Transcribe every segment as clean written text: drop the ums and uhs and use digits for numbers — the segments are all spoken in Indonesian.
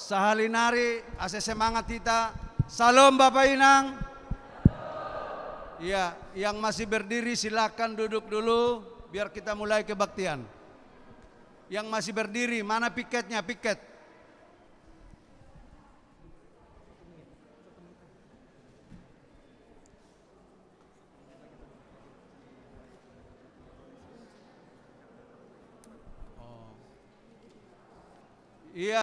Sahalinari, ase semangat kita. Salam Bapak Inang. Iya, yang masih berdiri silakan duduk dulu biar kita mulai kebaktian. Yang masih berdiri, mana piketnya? Piket. Iya.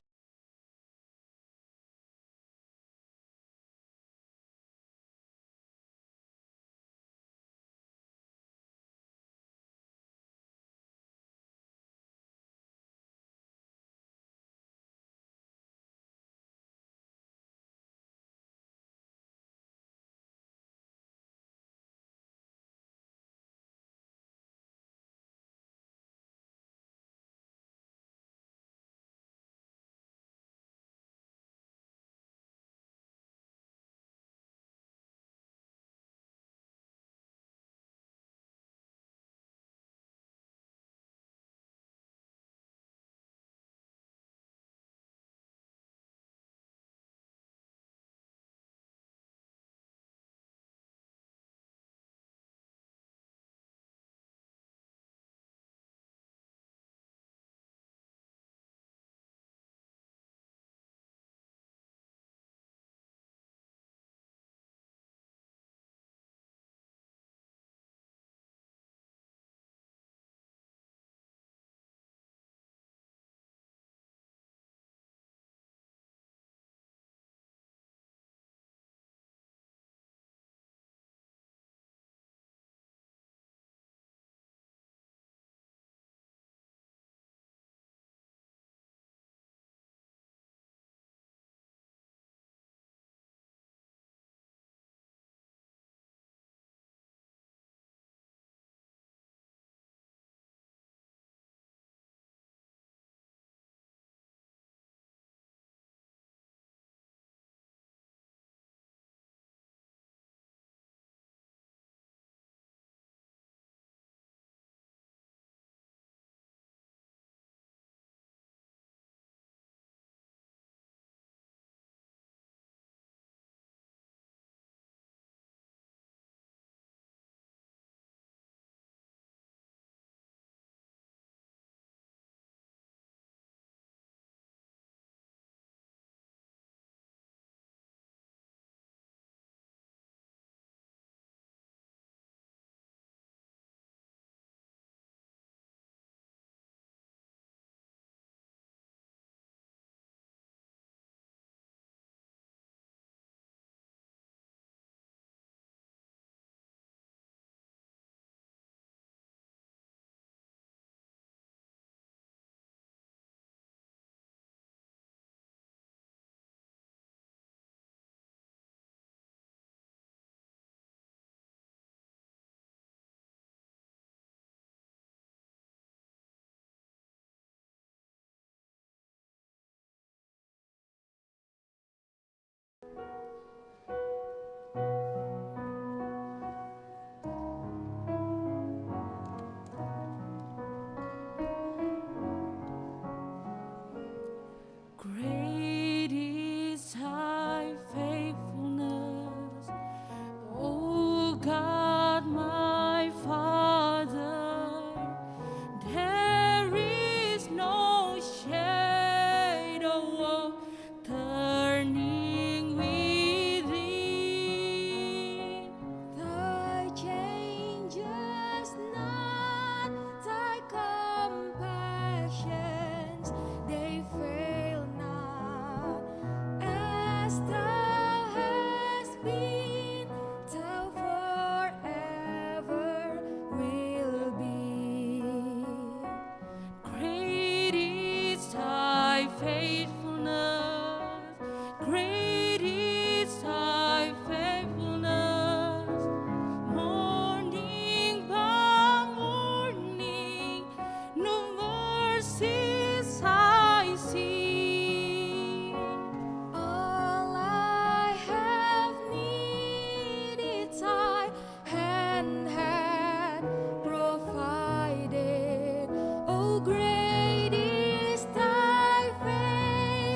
Great is thy faithfulness, O God my Father. There is no shadow of turning with thee. Thy changes not, thy compassions, they fail not. As thou hast been, thou forever will be. Great is thy faithfulness, great is thy faithfulness. Morning by morning, new mercies I see. All I have needed, thy hand had provided. Oh, great is thy faithfulness.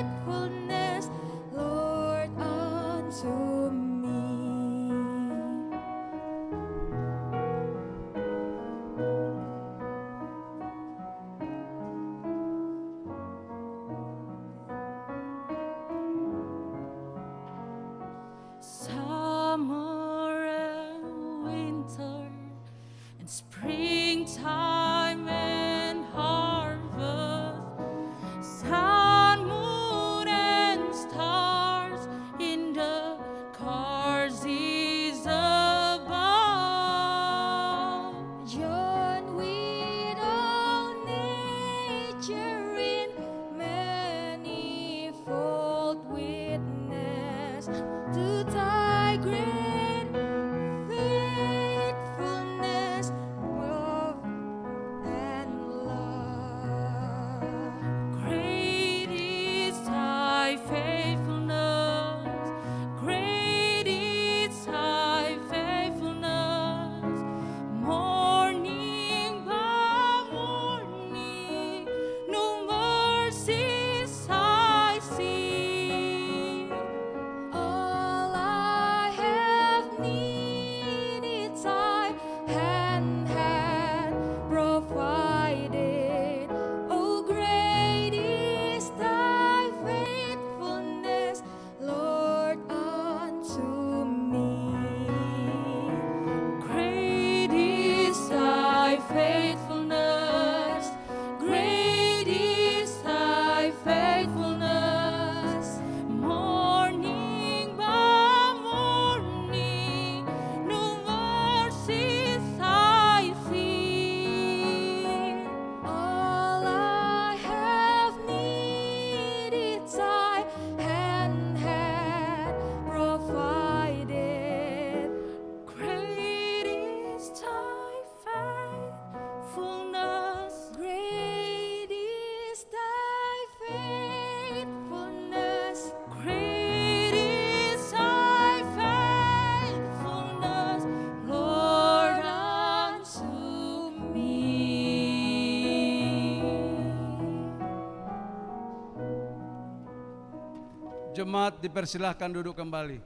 Jemaat dipersilahkan duduk kembali.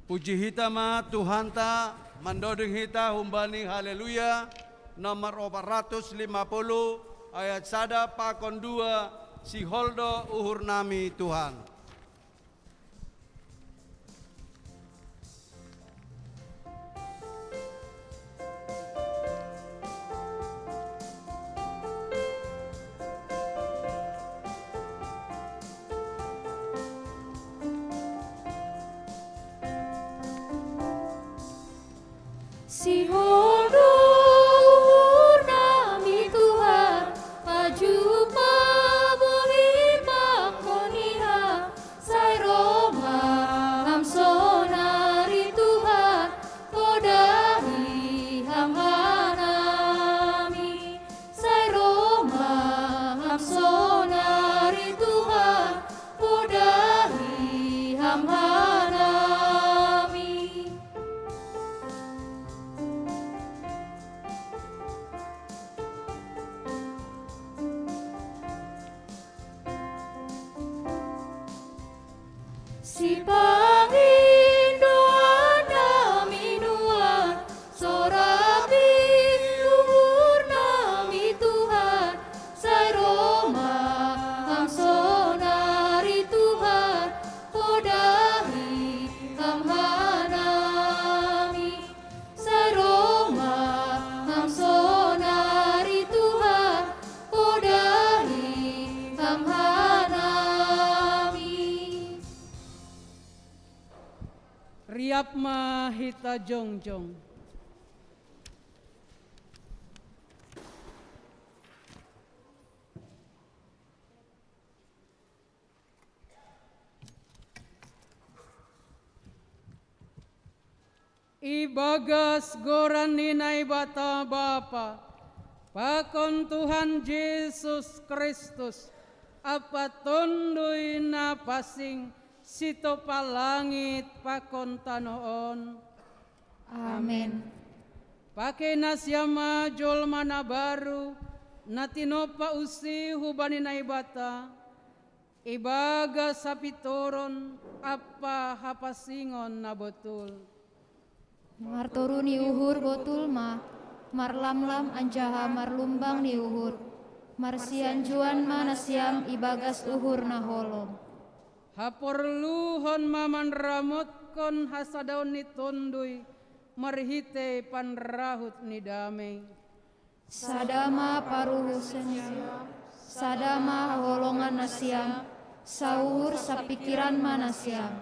Puji hita ma Tuhan ta mandodeng hita humbani haleluya nomor 450 ayat 1 pakon 2 si holdo uhur nami Tuhan. Si holdo nami Tuhan, maju paboli makoniha, sai Roma ham sonari Tuhan, podahi ham hanami, sai Roma ham sonari Tuhan, podahi ham hanami. Si pangindo nami nuan, sorabi luhur nami Tuhan, sai Roma ham sonari Tuhan, podahi ham hanami, sai Roma ham sonari Tuhan, podahi ham hanami. Riap ma hita jongjong. Ibagas goran ninay bata Bapa, pakon Tuhan Yesus Kristus, apa tondoy na pasing sito palangit pakon tanoon. Amen. Pakai nasyama jol mana baru natinopa usi hubani na ibata ibaga sapitoron apa hapasingon na betul. Martoruni uhur botul ma, marlamlam anjaha marlumbang ni uhur, marsian juan manasiam ibagas uhur na holom. Haporluhon maman ramot kon hasadaon ni tondoy marhite panrahut ni damai. Sadama paruhu senyam, sadama holongan nasiam, sauhur sapikiran manasiam.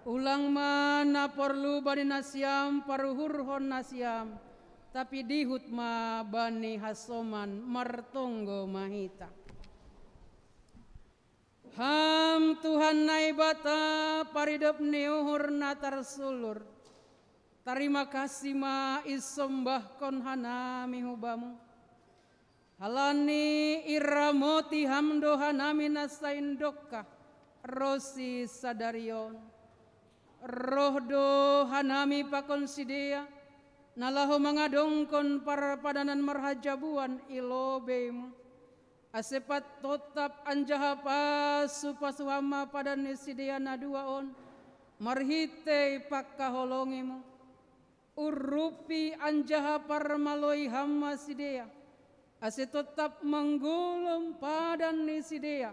Ulang mana perlu bani nasiam paruhurhon nasiam, tapi dihut ma bani hasoman martonggo mahita. Ham Tuhan naibata paridop neuhur natar sulur. Terima kasih ma isombah kon hanami hubamu. Halani iramoti hamdo hanami nasaindokah rosi sadarion. Rohdo hanami pakon sidea nalaho mangadongkon para padanan marhajabuan ilobemu. Asepat totap anjaha pasu pasuhama padan sidea naduaon marhite pakkaholongimu. Urupi anjaha parmaloi hamma sidea ase tetap menggulung padan ni sidea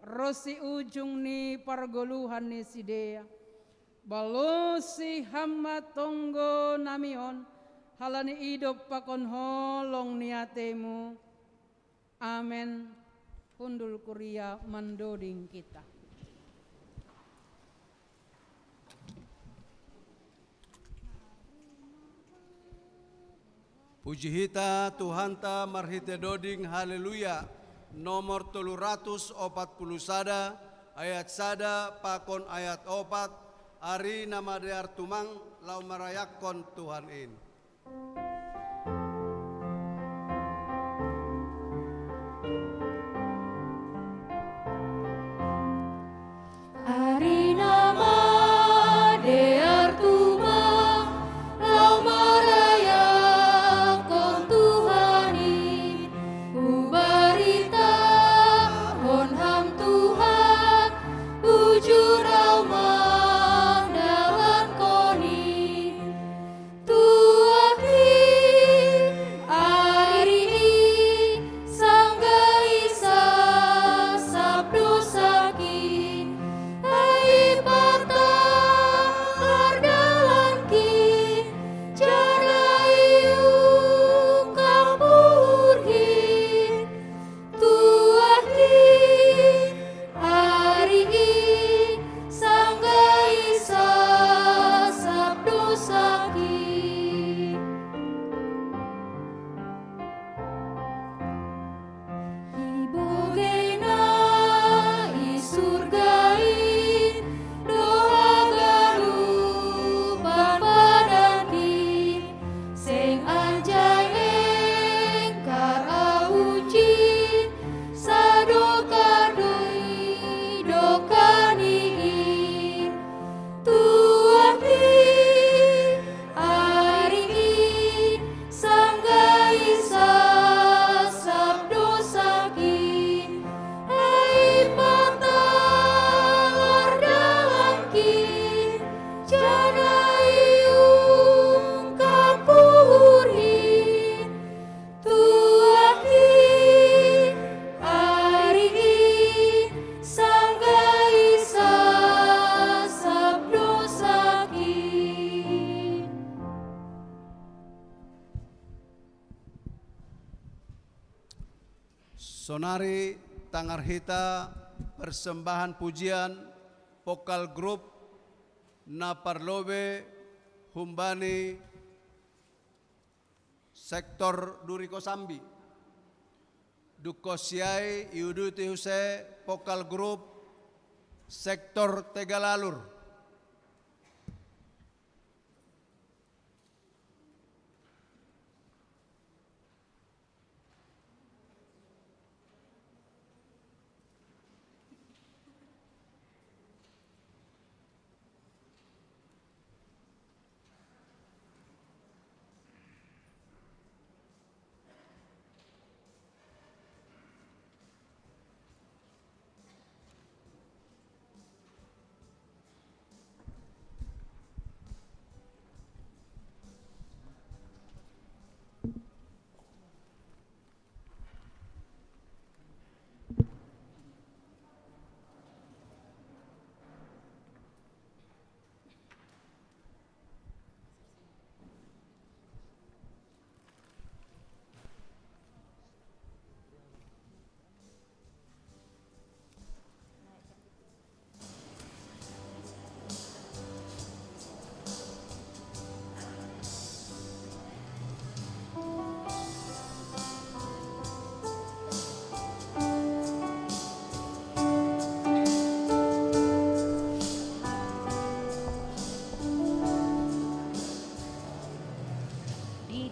rosi ujung ni pargoluhan ni sidea balosi hamma tonggo namion halani idop pakon holong niatemu. Amen. Hundul kuria mandoding kita. Puji hita Tuhan ta marhite doding haleluya nomor 341 ayat 1 pakon ayat 4 ari nama dear tumang lau marayakon Tuhan in. Ari nama dear tumang, lau marayakon Tuhani, Sonari Tangarhita persembahan pujian vokal grup Naparlobe Humbani sektor Duriko Sambi. Dukosiai Iuduti Huse vokal grup sektor Tegalalur.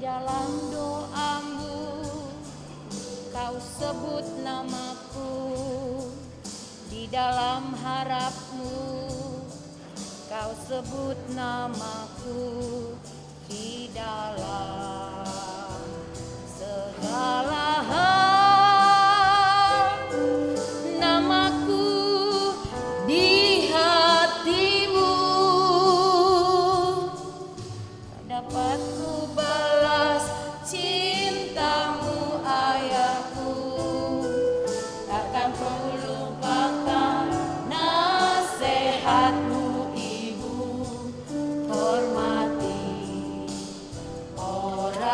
Dalam doamu kau sebut namaku, di dalam harapmu kau sebut namaku, di dalam segala hal namaku di hatimu dapat ku balas cintamu ayahku, takkan ku lupakan nasihatmu ibu, hormati orang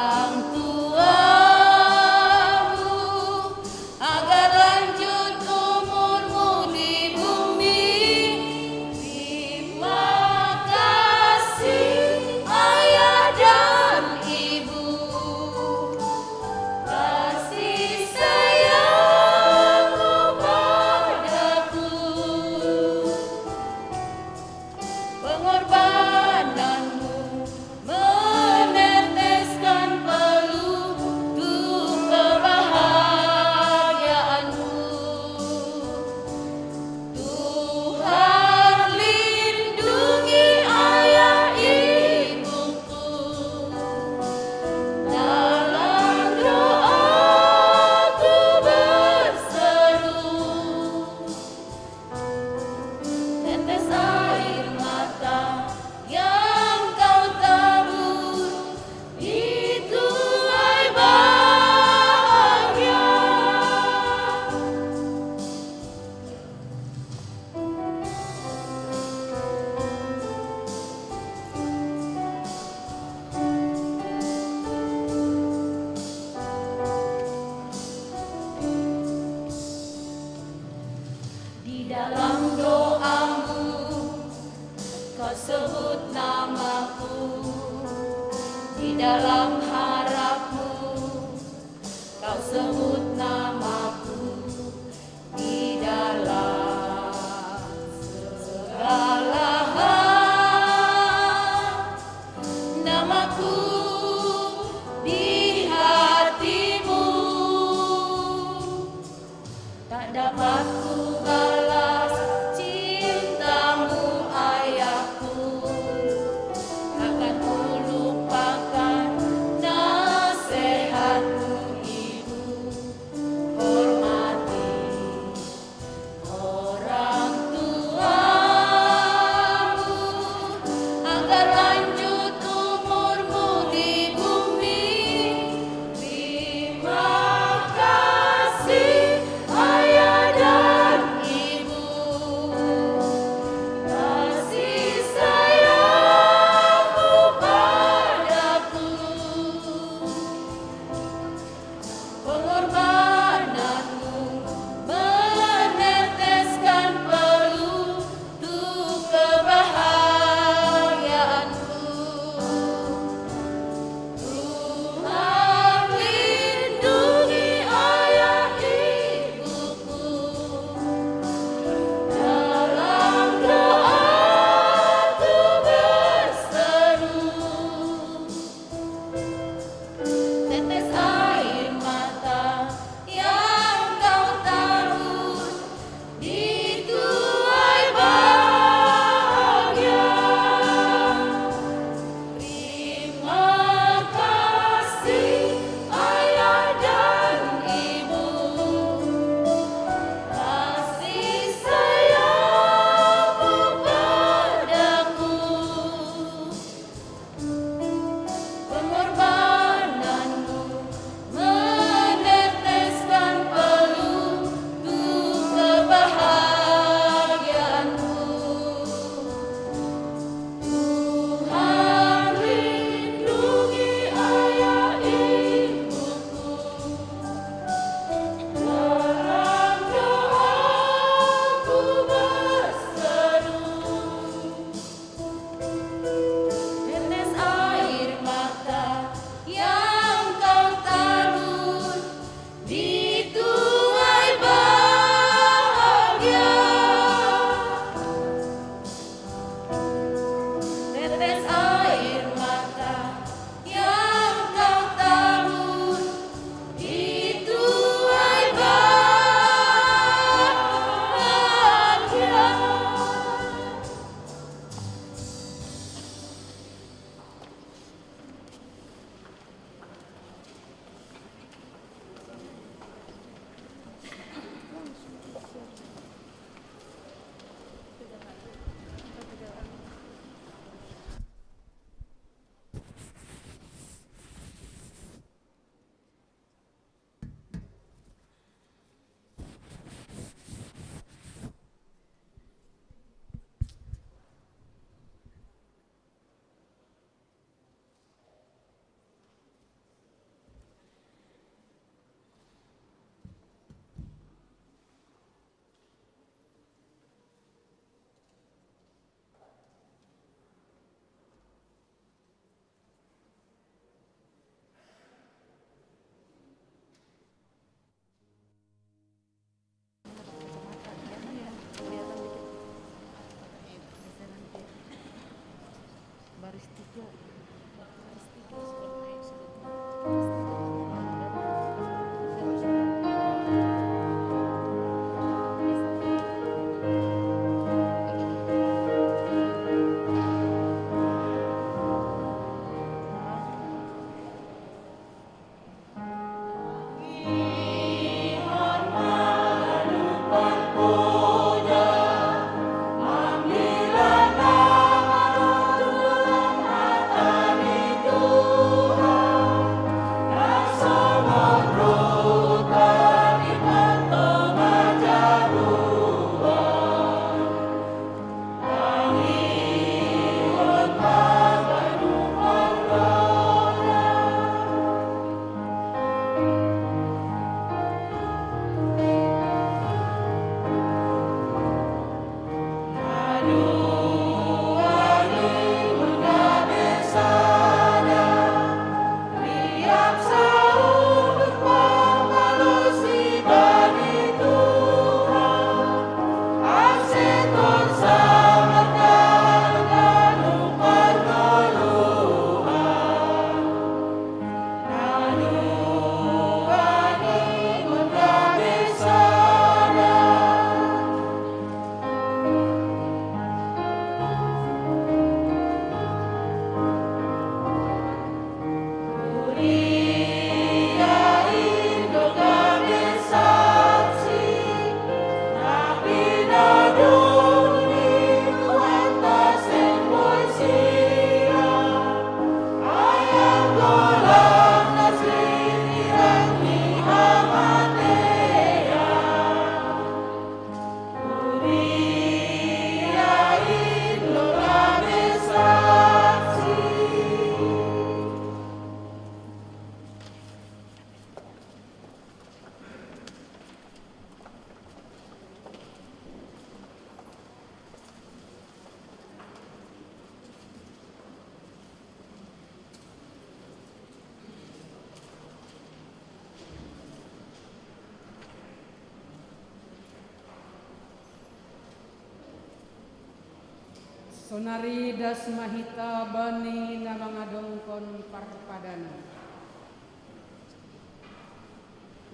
Sonari das mahita bani na mangadongkon parpadana.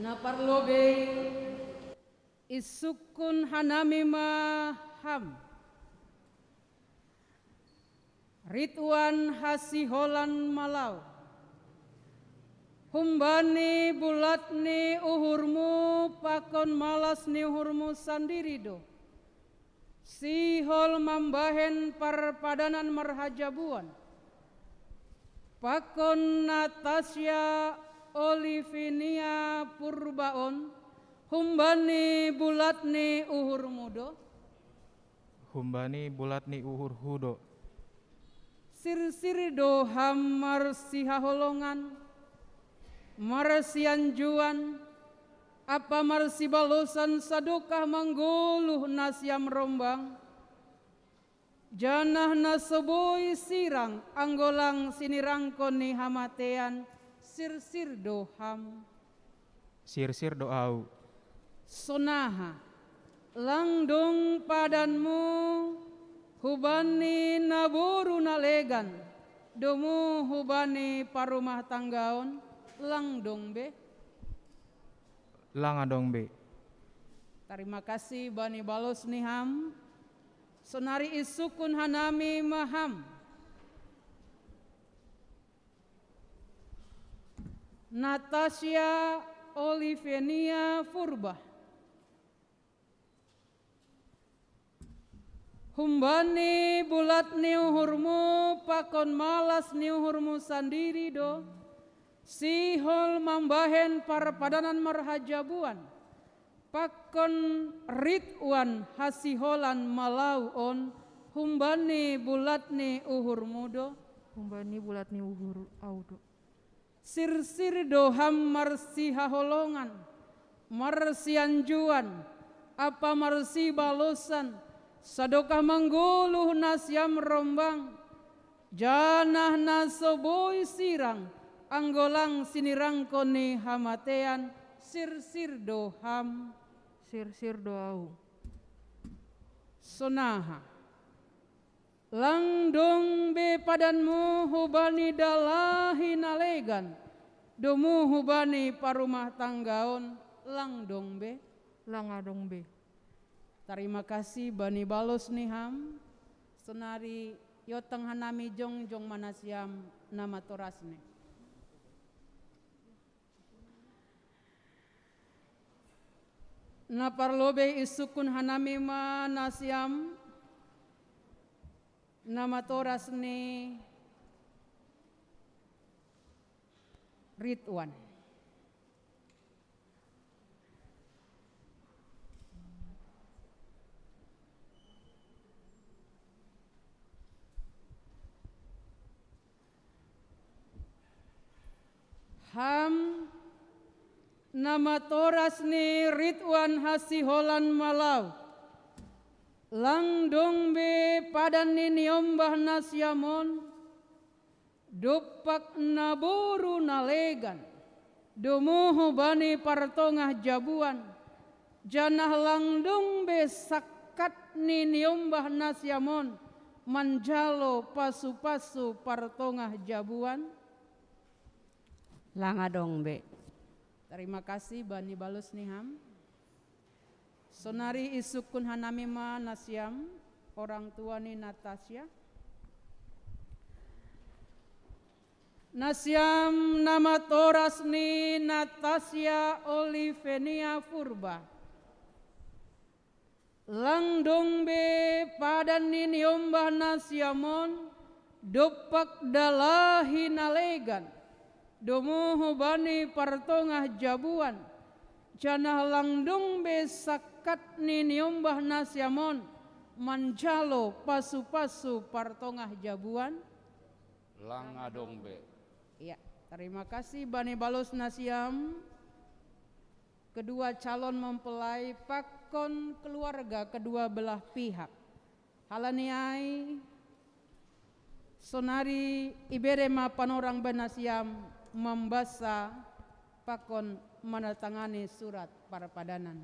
Na parlobe isukun hanami maham. Ridwan hasiholan malau. Humbani bulatni uhurmu pakon malas ni uhurmu sandiri do. Sihol mambahen parpadanan marhajabuan. Pakon Natasya Olivinia Purbaon. Humbani bulatni uhurmu do. Humbani bulatni uhur hudo. Sir-sir doham marsihaholongan, marsianjuan, apa marsi balosan sadukah mangguluh nasyam rombang, janah nasoboy sirang, anggolang sinirangkon ni hamatean, sir-sir doham. Sir-sir doau. Sonaha, langdong padanmu, hubani naburu nalegan, domu hubani parumah tanggaon, langdong be. Langadong be. Terima kasih bani balos niham, sonari isukun hanami maham. Natasya Olivenia Furbah. Humbani bulat niuhurmu pakon malas niuhurmu sandiri do. Sihol mambahen parpadanan marhajabuan. Pakon Ridwan hasiholan malauon. Humbani bulat ni uhurmu do. Humbani bulat ni uhur audo. Sir-sir doham marsi haholongan. Marsianjuan. Apa marsi balosan. Sadokah mangguluh nasyam rombang. Janah nasoboy sirang. Anggolang sinirangkoni hamatean. Sir-sir doham. Sir-sir doau. Sonaha. Langdong be padanmu hubani dalahi nalegan. Domu hubani parumah tanggaon. Langdong be. Langadong be. Terima kasih bani balos niham. Sonari yoteng hanami jong manasyam nama torasne. Na parlobe isukun hanami manasyam nama torasne Ridwan. Ham nama toras ni Ridwan hasiholan malau. Langdong be padan ni niombah nasyamon. Dopak naburu nalegan. Domuhu bani partongah jabuan. Janah langdong be sakat ni niombah nasyamon. Manjalo pasu-pasu partongah jabuan. Langadong be. Terima kasih bani balus niham. Sonari isukun hanami ma nasyam. Orang tua ni Natasya. Nasyam nama toras ni Natasya Olivenia Furba. Langdong be padan ni niombah nasyamon. Dopak dalahi nalegan. Domuhu bani partongah jabuan. Janah langdong be sakat ni niombah nasyamon. Manjalo pasu-pasu partongah jabuan. Langadong be. Ya, terima kasih bani balos nasyam. Kedua calon mempelai pakon keluarga kedua belah pihak. Halaniai sonari iberema panorang benasyam membaca pakon menandatangani surat parpadanan.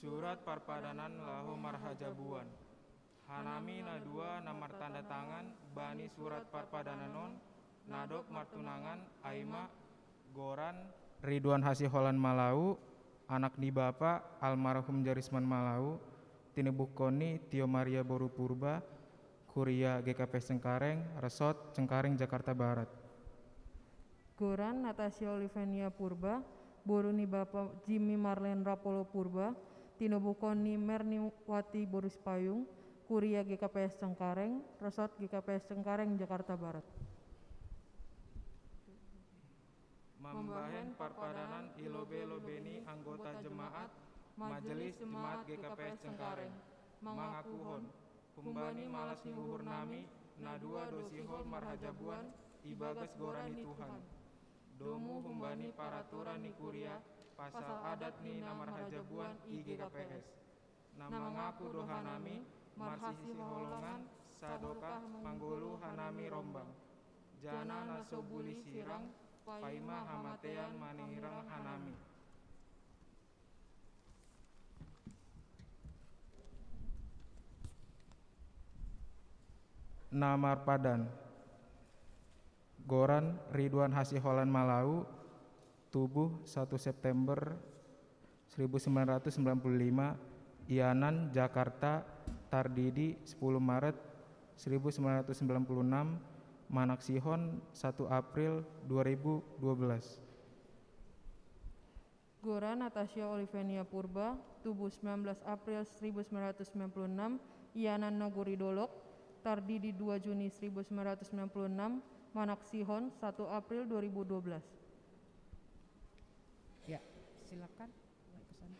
Surat Parpadanan Lahu Marhajabuan. Hanami na dua namar tanda tangan bani surat parpadananon nadok martunangan aima Goran Ridwan Hasiholan Malau anak ni bapa almarhum Jarisman Malau tinebukoni Tio Maria Boru Purba Kuria GKP Cengkareng Resort Cengkareng Jakarta Barat. Goran Natasha Olivenia Purba Boru ni bapa Jimmy Marlen Rapolo Purba tinebukoni Merniwati Boris Payung Kuria GKPS Cengkareng, Resort GKPS Cengkareng, Jakarta Barat. Membahen Parpadanan Ilobe Lobeni anggota jemaat Majelis Jemaat GKPS Cengkareng. Mangakuhon, Humbani malas ni uhur nami, nadua dosihol marhajabuan, ibagas gorani Tuhan. Domu humbani paraturan ni kuria, pasal adat ni namarhajabuan i GKPS. Nama ngaku doha nami, marsisi holongan, sadokah manggolu hanami rombang. Jana nasobuli sirang, paima hamatean manihirang hanami. Namar Padan Goran Ridwan Hasiholan Malau Tubuh 1 September 1995 Ianan Jakarta Tardidi 10 Maret 1996 Manaksihon 1 April 2012. Goran Natasha Olivenia Purba Tubuh 19 April 1996 Ianan Nagori Dolok Tardidi 2 Juni 1996 Manaksihon 1 April 2012. Ya, silakan. Kesana.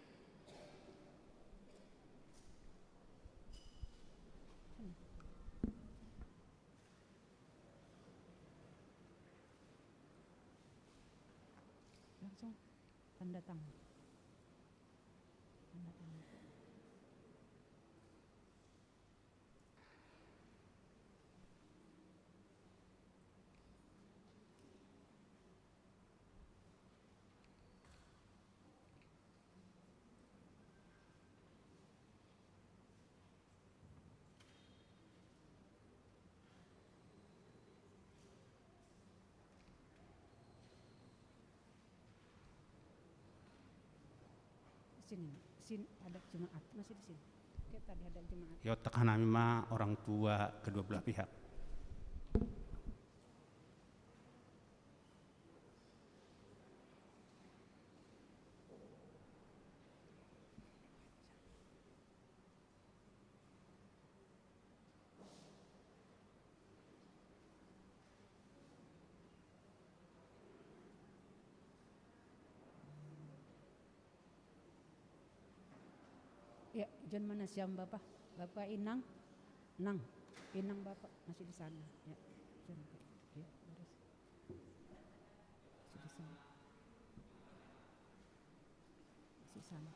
Langsung tanda tangan. Tanda tangan. Sini ada jemaat masih di sini. Oke, tadi ada jemaat. Yotak hanami ma orang tua kedua belah pihak. Ya, John mana siang Bapak? Bapak Inang? Inang Bapak masih di sana. Ya, John. Ya, beres. Masih di sana. Masih di sana.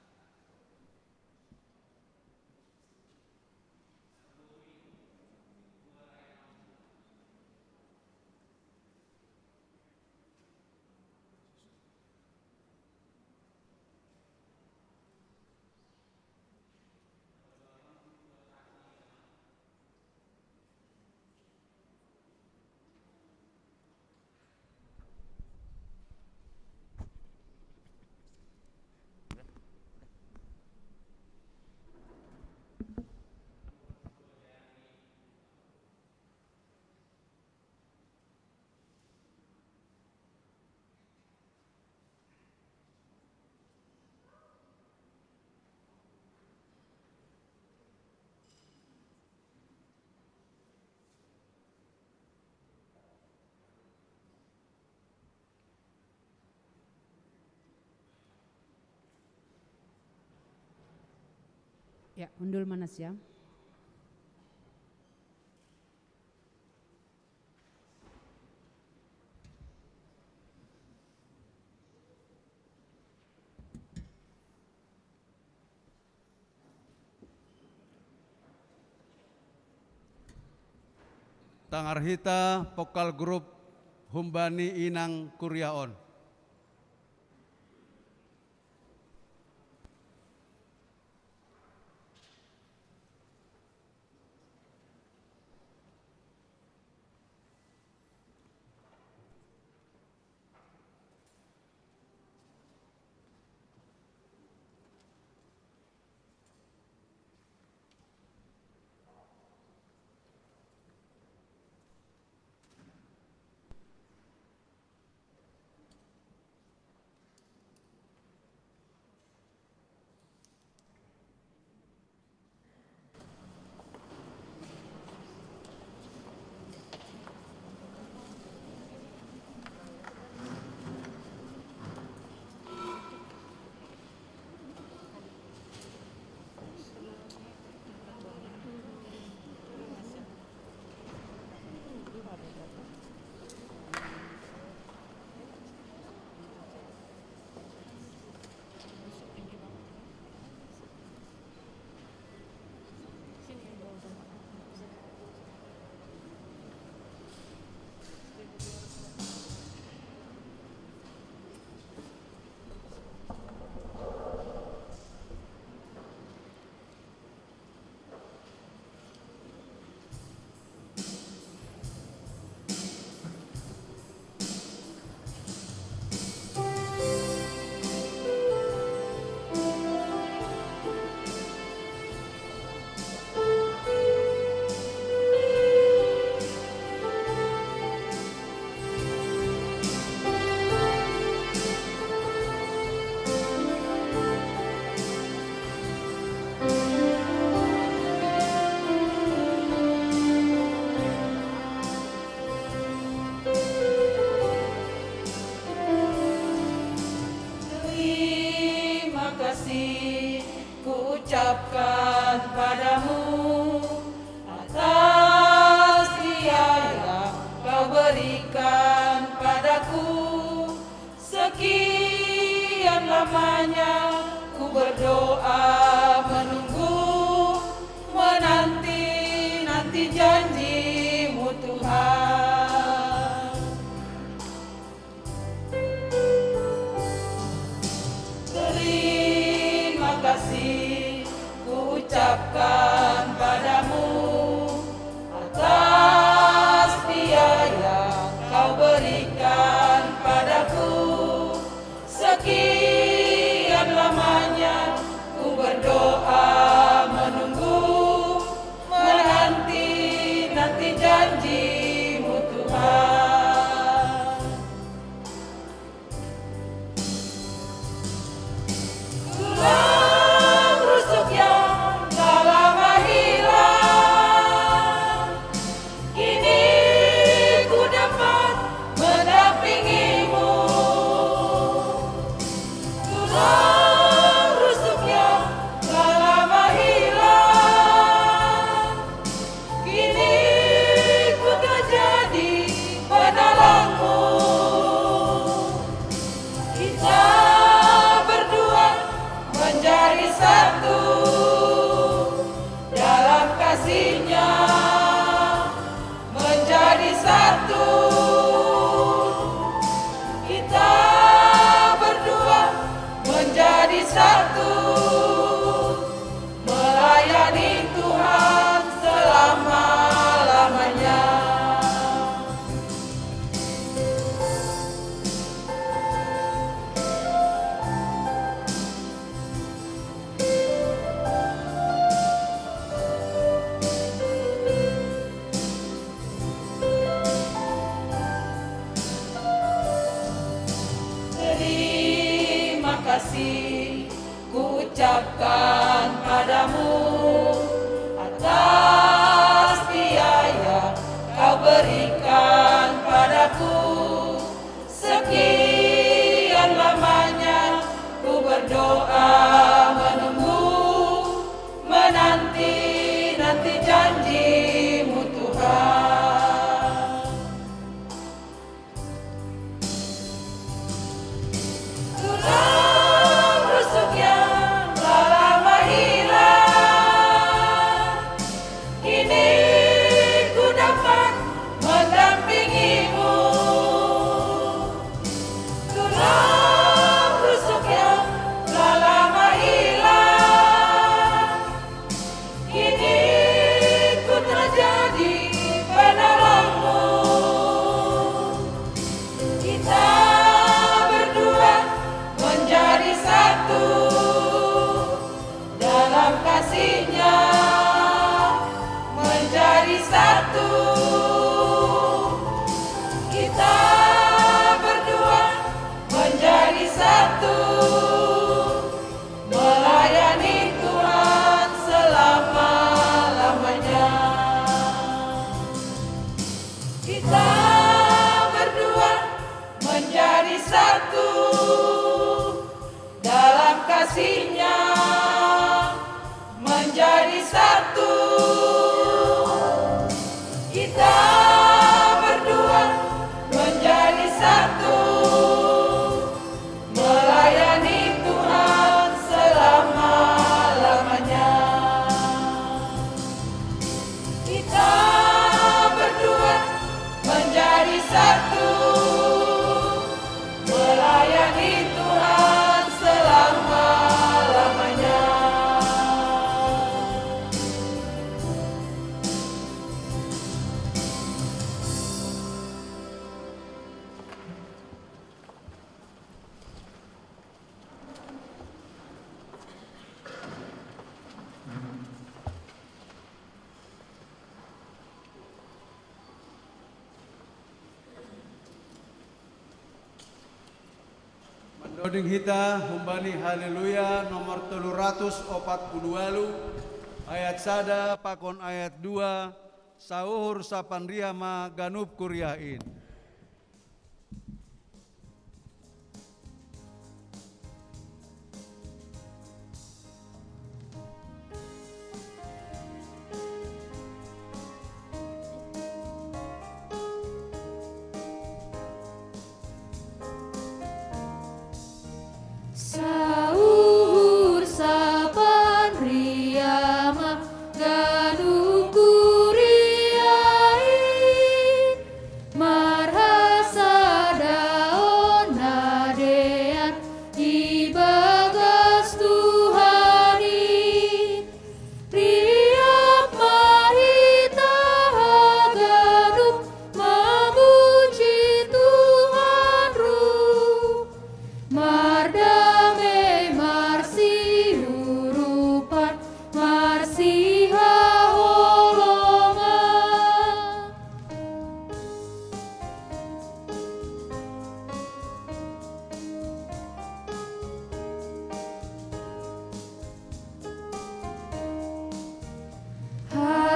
Ya, undul mana siang? Tangarhita Pokal Grup Humbani Inang Kuryaon. kasih kuucapkan padamu atas dia yang kau berikan padaku. Sekian lamanya ku berdoa menunggu, menanti janji-Mu Tuhan. Terima kasih ku ucapkan padamu atas biaya kau berikan padaku. Sekian lamanya ku berdoa menunggu, menanti janji-Mu Tuhan. Tulang rusuk yang tak lama hilang, kini ku dapat mendampingi-Mu. Tulang rusuk yang tak lama hilang, kini ku terjadi penolong-Mu. Kita berdua menjadi satu dalam kasih-Nya, menjadi satu. Kita berdua menjadi satu, melayani Tuhan selama-lamanya. Terima kasih ku ucapkan padamu atas biaya kau berikan padaku. Sekian lamanya ku berdoa menunggu, menanti janji-Mu Tuhan. Tulang rusuk yang tak lama hilang, kini ku dapat mendampingi-Mu. Tulang rusuk yang tak lama hilang, kini ku terjadi penolong-Mu. Kita berdua menjadi satu dalam kasih-Nya, menjadi satu. Kita berdua menjadi satu, melayani Tuhan selama-lamanya. Kita berdua menjadi satu dalam kasih-Nya, menjadi satu. Kita berdua menjadi satu, melayani Tuhan selama-lamanya. Kita berdua menjadi satu, melayani Tuhan selama-lamanya. Doding hita humbani haleluya nomor 342 ayat sada pakon ayat 2 sauhur sapandria ma ganup kuryain.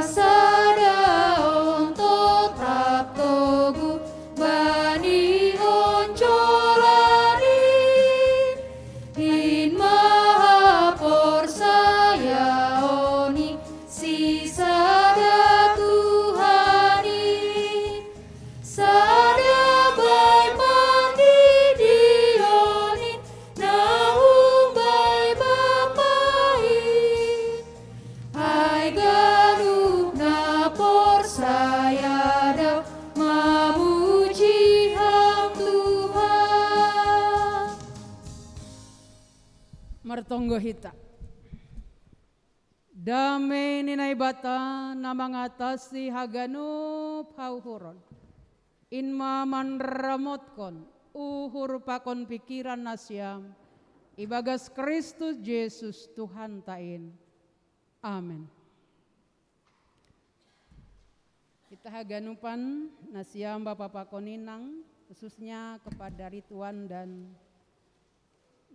sada untuk trap togu bani oncolani in maha porsaya oni si sada Tuhani sada bai mandi dionin nahum bai bapai ai garup na porsaya dau mamuji ham Tuhan. Martonggo hita. Dame ninay bata na mangatasi haganup hauhuron. Inma manramotkon uhur pakon pikiran nasyam. Ibagas Kristus Yesus Tuhan tain. Amin. Kita haganupan nasyam Bapak Pakoninang khususnya kepada Rituan dan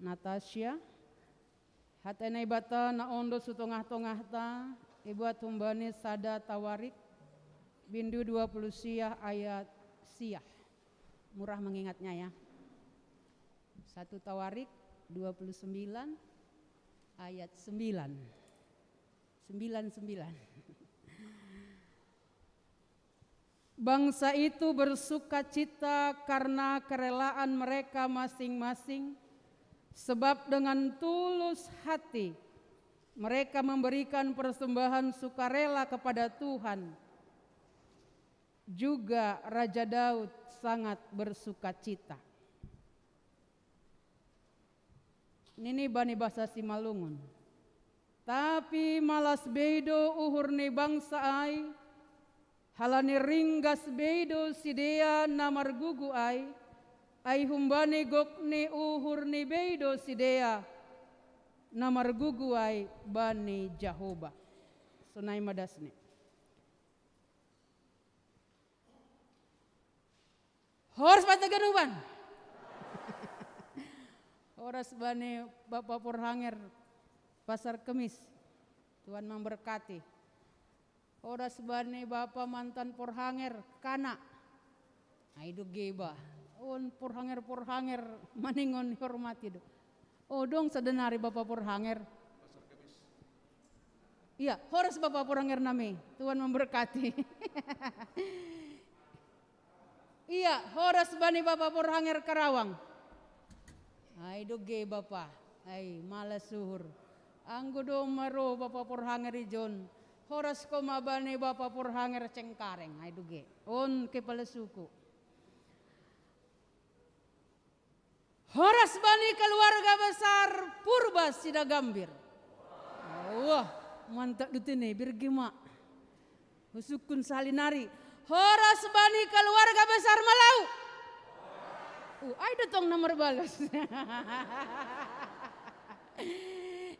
Natasha. Hatenai bata na ondo sutongah-tongah ta ibuat humbani sada tawarik bindu 20 siah ayat siah. Murah mengingatnya ya. Satu tawarik 29 ayat 9. 99. Bangsa itu bersukacita karena kerelaan mereka masing-masing. Sebab dengan tulus hati mereka memberikan persembahan sukarela kepada Tuhan. Juga Raja Daud sangat bersukacita. Ini bani bahasa Simalungun. Tapi malas beido uhur ni bangsa ai, halani ringgas beido sidea namar gugu ai humbani gokni uhur ni beido sidea namar guguai bani Jahoba. Sunai madasni. Horas bataganuban. Horas bani Bapak Purhanger Pasar Kemis. Tuhan memberkati. Horas bani Bapak mantan Purhanger Kana. Aidu geba. On Purhanger maningon hormati do. Oh dong sedenari Bapak Purhanger. Iya, horas Bapak Purhanger nami. Tuhan memberkati. Iya, horas bani Bapak Purhanger Karawang. Ai doge Bapak. Ai malas suhur. Anggo do maro Bapak Purhanger ijon. Horas ko mabani Bapak Purhanger Cengkareng. Ai doge. On kepala suku. Horas bani keluarga besar Purba Sidagambir. Wah, mantap dutine birgima. Husukun salinari. Horas bani keluarga besar Malau. Ai datang nomor balas.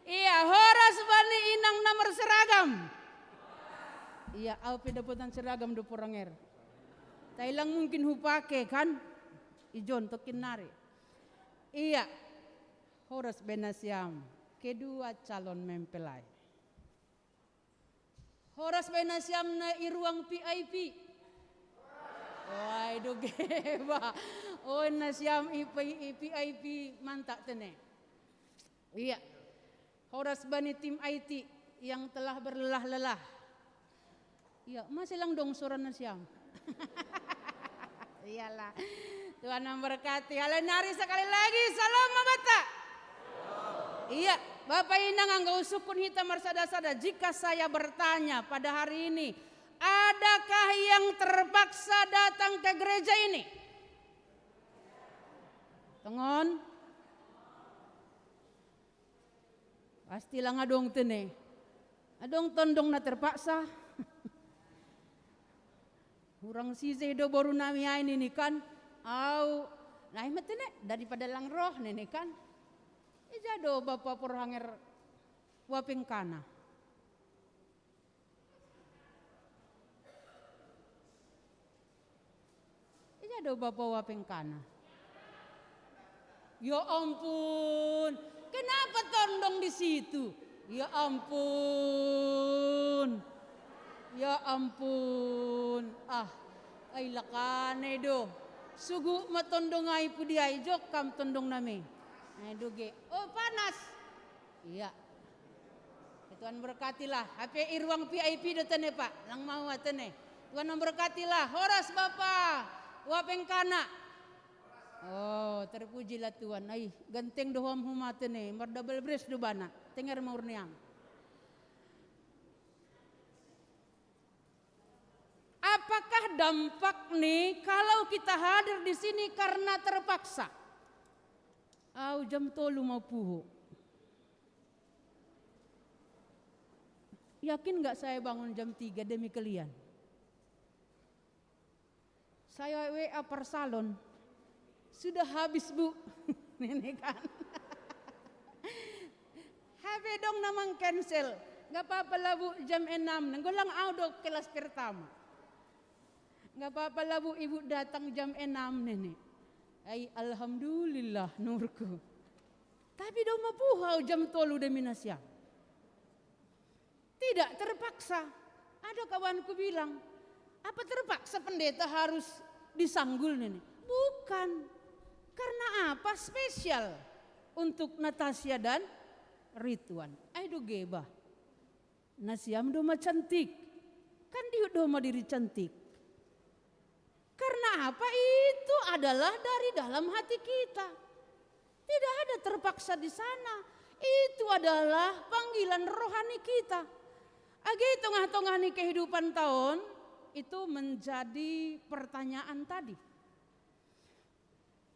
Iya, horas bani inang nomor seragam. Iya, aupi dapetan seragam do Purhanger. Tailang mungkin hupake kan? Ijon tokin nari. Iya, horas benasyam kedua calon mempelai. Horas benasyam na iruang PIP. Wah, itu geba. Oh, nasyam PIP mantap tene. Iya, horas bani tim IT yang telah berlelah-lelah. Iya, masih lang dong suara nasyam. Iyalah. Tuhan memberkati. Halo nari sekali lagi. Salam mabata. Iya, Bapak Inang angga usukun hita marsada-sada. Jika saya bertanya pada hari ini, adakah yang terpaksa datang ke gereja ini? Tengon. Pastilah ngadong tene. Adong tondong na terpaksa. Urang si Zedo baru nami ini kan. Au, nah matene daripada lang roh nenek kan. Ijado Bapak Purhanger waping kana. Ijado Bapak waping kana. Ya ampun, kenapa tondong di situ? Ya ampun. Ya ampun. Ay lakane do. Sugu matondong ay pudiay jok kam tondong nami. Ay doge. Oh panas. Iya. Tuhan berkatilah. HP Irwang PIP datane Pak. Lang mau atene. Tuhan memberkatilah. Horas Bapa. Wapeng kana. Oh, terpujilah Tuhan. Ay, ganteng dohom humatene. Mar double breast do bana. Tenger maurniam. Apakah dampak nih kalau kita hadir di sini karena terpaksa? Jam 3 mau puho. Yakin nggak saya bangun jam 3 demi kalian? Saya WA per salon. Sudah habis Bu. Nenek kan. HP dong namang cancel. Nggak apa-apa lah Bu jam 6. Nanggulang audo kelas pertama. Nggak apa-apa lah Bu ibu datang jam 6 nenek. Ay alhamdulillah nurku. Tapi dong mapuhau jam 3 demi nasyam. Tidak terpaksa. Ada kawanku bilang, apa terpaksa pendeta harus disanggul nenek? Bukan. Karena apa? Spesial untuk Natasha dan Ridwan. Aduh geba. Nasyam doma cantik. Kan dia doma diri cantik. Karena apa? Itu adalah dari dalam hati kita. Tidak ada terpaksa di sana. Itu adalah panggilan rohani kita. Agi tengah-tengah nih kehidupan tahun itu menjadi pertanyaan tadi.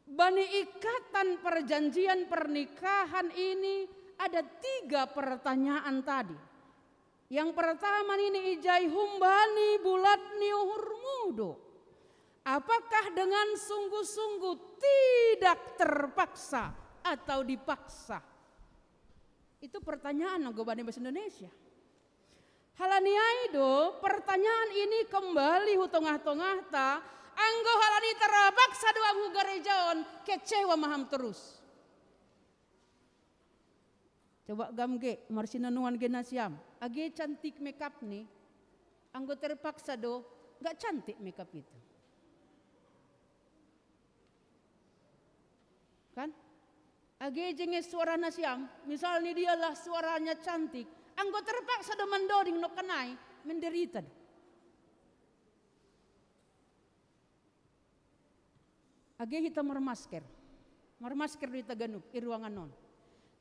Bani ikatan perjanjian pernikahan ini ada 3 pertanyaan tadi. Yang pertama ini ijai humbani bulat niuhur mudo. Apakah dengan sungguh-sungguh tidak terpaksa atau dipaksa? Itu pertanyaan anggo bani bahasa Indonesia. Halaniai do pertanyaan ini kembali hu tengah-tengah ta anggo halani terpaksa doa hu gerejaon kecewa maham terus. Coba gamge marsinanuan genasiam. Age cantik makeup nih. Anggo terpaksa do enggak cantik makeup itu. Kan? Age jenges suara nasiam, misalnya dialah suaranya cantik, anggo terpaksa do mendoding no kenai, menderita. Age hitam marmasker di Taganub, di ruangan non.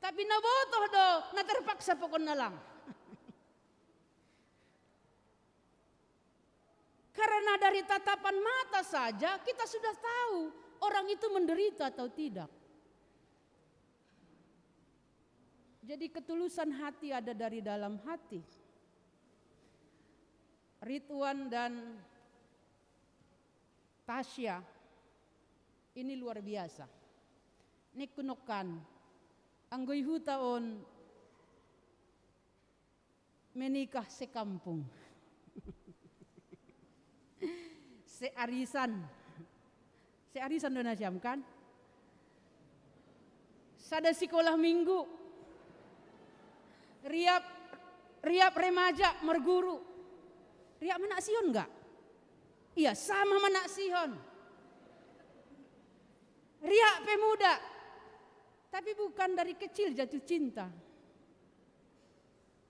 Tapi nabotoh do, na terpaksa pokon na lang. Karena dari tatapan mata saja kita sudah tahu orang itu menderita atau tidak. Jadi ketulusan hati ada dari dalam hati. Ridwan dan Tasya ini luar biasa. Nikunokan anggoy hutaon menikah sekampung. Searisan do nasyam kan? Sada sekolah minggu. Riap remaja merguru. Riap menak Sion enggak? Iya sama menak Sion. Riap pemuda. Tapi bukan dari kecil jatuh cinta.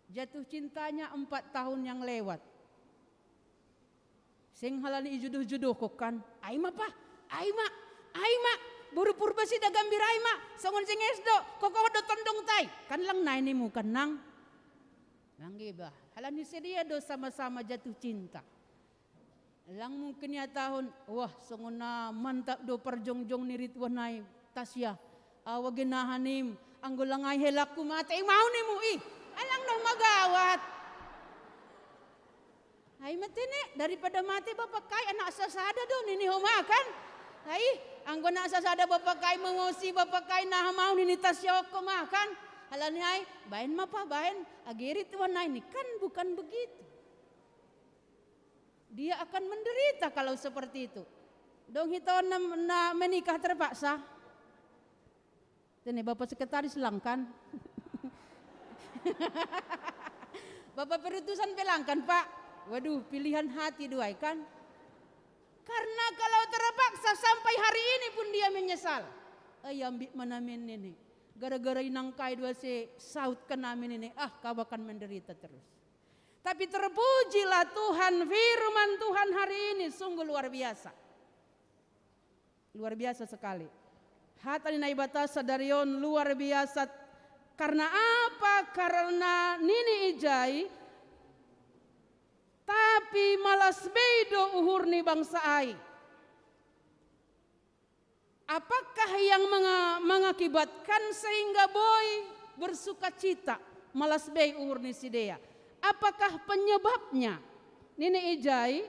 Jatuh cintanya 4 tahun yang lewat. Sing halani ijuduh-juduh kok kan. Aima pa, aima. Buru purba si dagambir aima. Songon sing esdo, koko do tondong tay. Kan lang na ini mu kenang. Lang giba. Halani sedia do sama-sama jatuh cinta. Lang mungkin ya tahun, wah songon na mantap do perjongjong ni Ridwan nai Tasya. Awa ginahanim, anggo langay helak kumate. Mau ni mu alang no magawat. Ay matene daripada mati bapak kay anak sasada do nini humakan. Ay anggo na sasada bapak kay mengosi bapak kay nah mau nini Tasya ko makan. Halani ay bain mapa bain agirit wanay ni kan bukan begitu. Dia akan menderita kalau seperti itu. Dong hitawan na menikah terpaksa. Ini Bapak Sekretaris Langkan. Bapak Perutusan Pelangkan Pak. Waduh, pilihan hati dua kan? Karena kalau terpaksa sampai hari ini pun dia menyesal. Ayam bik manamin ini. Gara-gara inangkai dua se saut kenamin ini. Kau akan menderita terus. Tapi terpujilah Tuhan, firman Tuhan hari ini sungguh luar biasa. Luar biasa sekali. Hata ni batasa darion luar biasa. Karena apa? Karena Nini Ijai tapi malas bedo uhur ni bangsa ai. Apakah yang mengakibatkan sehingga boy bersuka cita malas bei uhur ni sidea? Apakah penyebabnya? Nini Ijai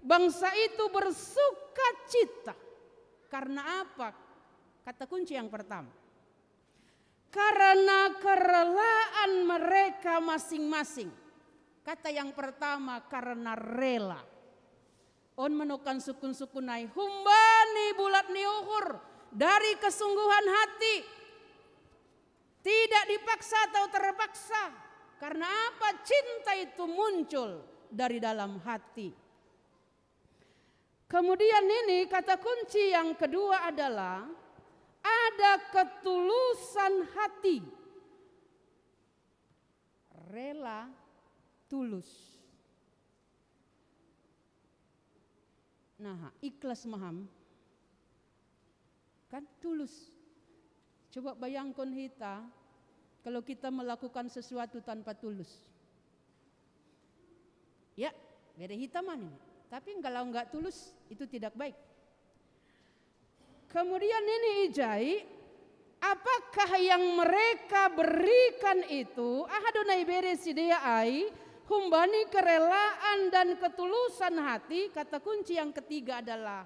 bangsa itu bersuka cita. Karena apa? Kata kunci yang pertama. Karena kerelaan mereka masing-masing. Kata yang pertama karena rela. On menukan sukun-sukunai humbani bulat ni uhur dari kesungguhan hati. Tidak dipaksa atau terpaksa. Karena apa? Cinta itu muncul dari dalam hati. Kemudian ini kata kunci yang kedua adalah ada ketulusan hati. Rela, tulus. Nah, ikhlas maham. Kan tulus. Coba bayangkan kita kalau kita melakukan sesuatu tanpa tulus. Ya, beda hitaman ini. Tapi kalau enggak tulus itu tidak baik. Kemudian ini Ijai, apakah yang mereka berikan itu ahadonai bere sidea ai humbani kerelaan dan ketulusan hati. Kata kunci yang ketiga adalah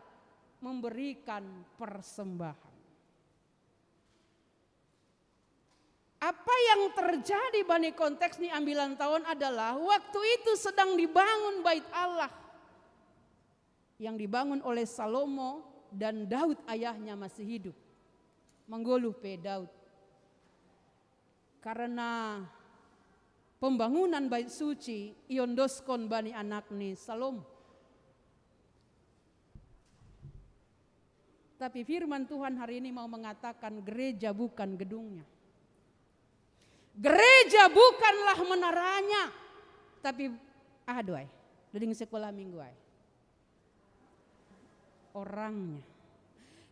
memberikan persembahan. Apa yang terjadi bani konteks ini ambilan tahun adalah waktu itu sedang dibangun bait Allah yang dibangun oleh Salomo dan Daud ayahnya masih hidup. Menggoluh pe Daud. Karena pembangunan bait suci iondoskon bani anak ni Salomo. Tapi firman Tuhan hari ini mau mengatakan gereja bukan gedungnya. Gereja bukanlah menaranya, tapi aduai, dari sekolah minggu ay. Orangnya.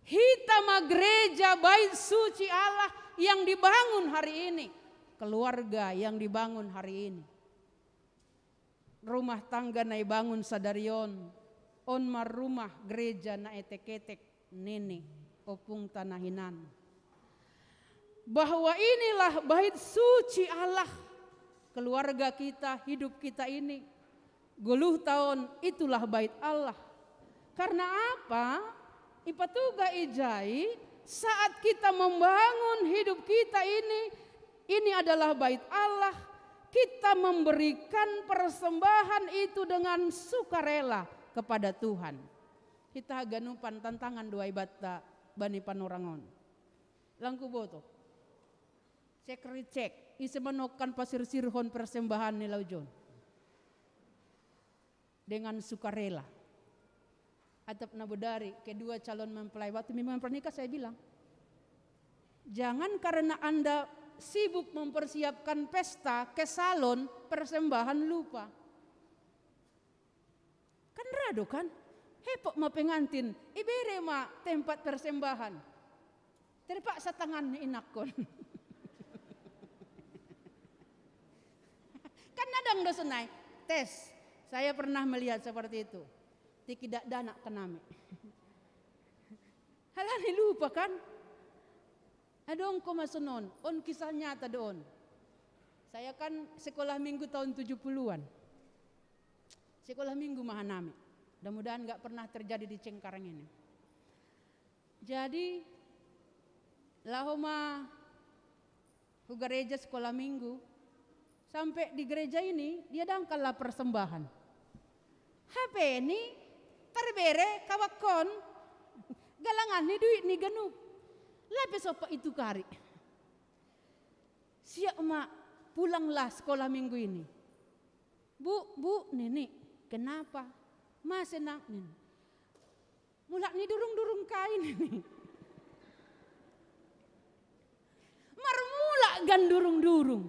Hitama gereja bait suci Allah yang dibangun hari ini, keluarga yang dibangun hari ini. Rumah tangga na bangun sadarion, onmar rumah gereja na etek-etek nene opung tanahinan. Bahwa inilah bait suci Allah. Keluarga kita, hidup kita ini 20 tahun itulah bait Allah. Karena apa? Ipatuga Ijai saat kita membangun hidup kita ini adalah bait Allah. Kita memberikan persembahan itu dengan sukarela kepada Tuhan. Kita ganupan tantangan dua ibata bani panorangon. Langku boto. Cek, isi menokan pasir sirhon persembahan nilau John. Dengan sukarela. Atap nabudari, kedua calon mempelai. Waktu memang pernikah saya bilang. Jangan karena Anda sibuk mempersiapkan pesta ke salon persembahan lupa. Kan rado kan? Hepok ma pengantin, ibere ma tempat persembahan. Terpaksa tangan ni inakon. Kan nadang dosenai tes. Saya pernah melihat seperti itu. Tidak dana kenami. Halani lupa kan? Adong ko masunon. On kisah nyata doon. Saya kan sekolah minggu tahun 70-an. Sekolah minggu mahanami. Mudah-mudahan gak pernah terjadi di Cengkareng ini. Jadi lahoma gereja sekolah minggu. Sampai di gereja ini dia dangkallah persembahan. HP ini terbere kawakon galangan ni duit ni genup. Lapis apa itu kari. Siap mak pulanglah sekolah minggu ini. Bu, nenek Kenapa? Mas enak nih. Mulak nih durung-durung kain ini. Marmula gan durung-durung.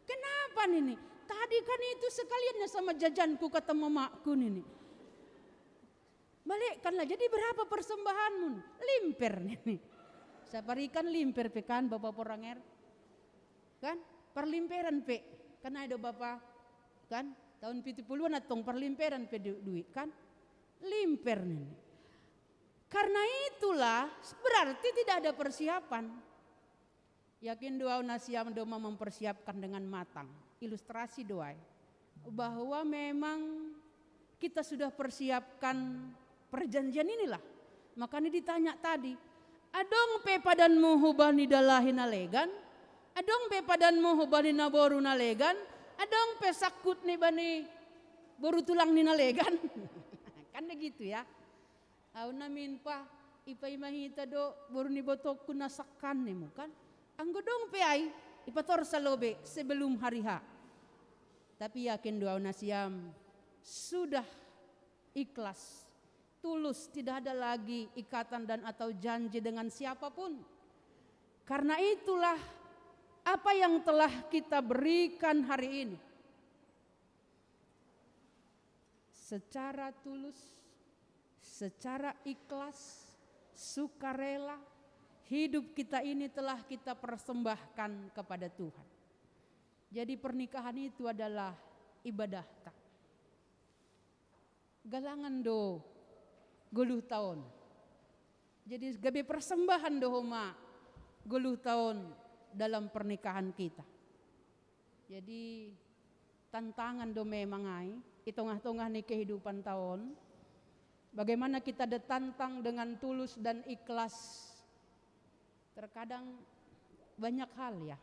Kenapa nih? Tadi kan itu sekaliannya sama jajanku kata mamaku nih. Balikkanlah, jadi berapa persembahanmu? Limper nih. Saya berikan limper pekan Bapak Poranger. Kan? Perlimperan pe. Kan ada Bapak. Kan? Tahun 70-an atong perlimperan pe duit kan? Limper nih. Karena itulah berarti tidak ada persiapan. Yakin doa nasiam doa mempersiapkan dengan matang. Ilustrasi doa bahwa memang kita sudah persiapkan perjanjian inilah. Makanya ditanya tadi, adong pe padanmu hubani dalahin alegan, adong pe padanmu hubani naboru nalegan, adong pe sakut nih bani boru tulang ni nalegan. Kan begitu ya. Au namin pa ipai mahita do boru ni botok kunasakan nih kan. Anggo dong pe ai ipator sa lobe sebelum hari H. Tapi yakin doa nasiam sudah ikhlas, tulus, tidak ada lagi ikatan dan atau janji dengan siapapun. Karena itulah apa yang telah kita berikan hari ini. Secara tulus, secara ikhlas, sukarela, hidup kita ini telah kita persembahkan kepada Tuhan. Jadi pernikahan itu adalah ibadah. Galangan do 20 tahun. Jadi gabe persembahan do homa 20 tahun dalam pernikahan kita. Jadi tantangan do memang ai, itongah-tongah nih kehidupan tahun. Bagaimana kita ditantang dengan tulus dan ikhlas. Terkadang banyak hal ya.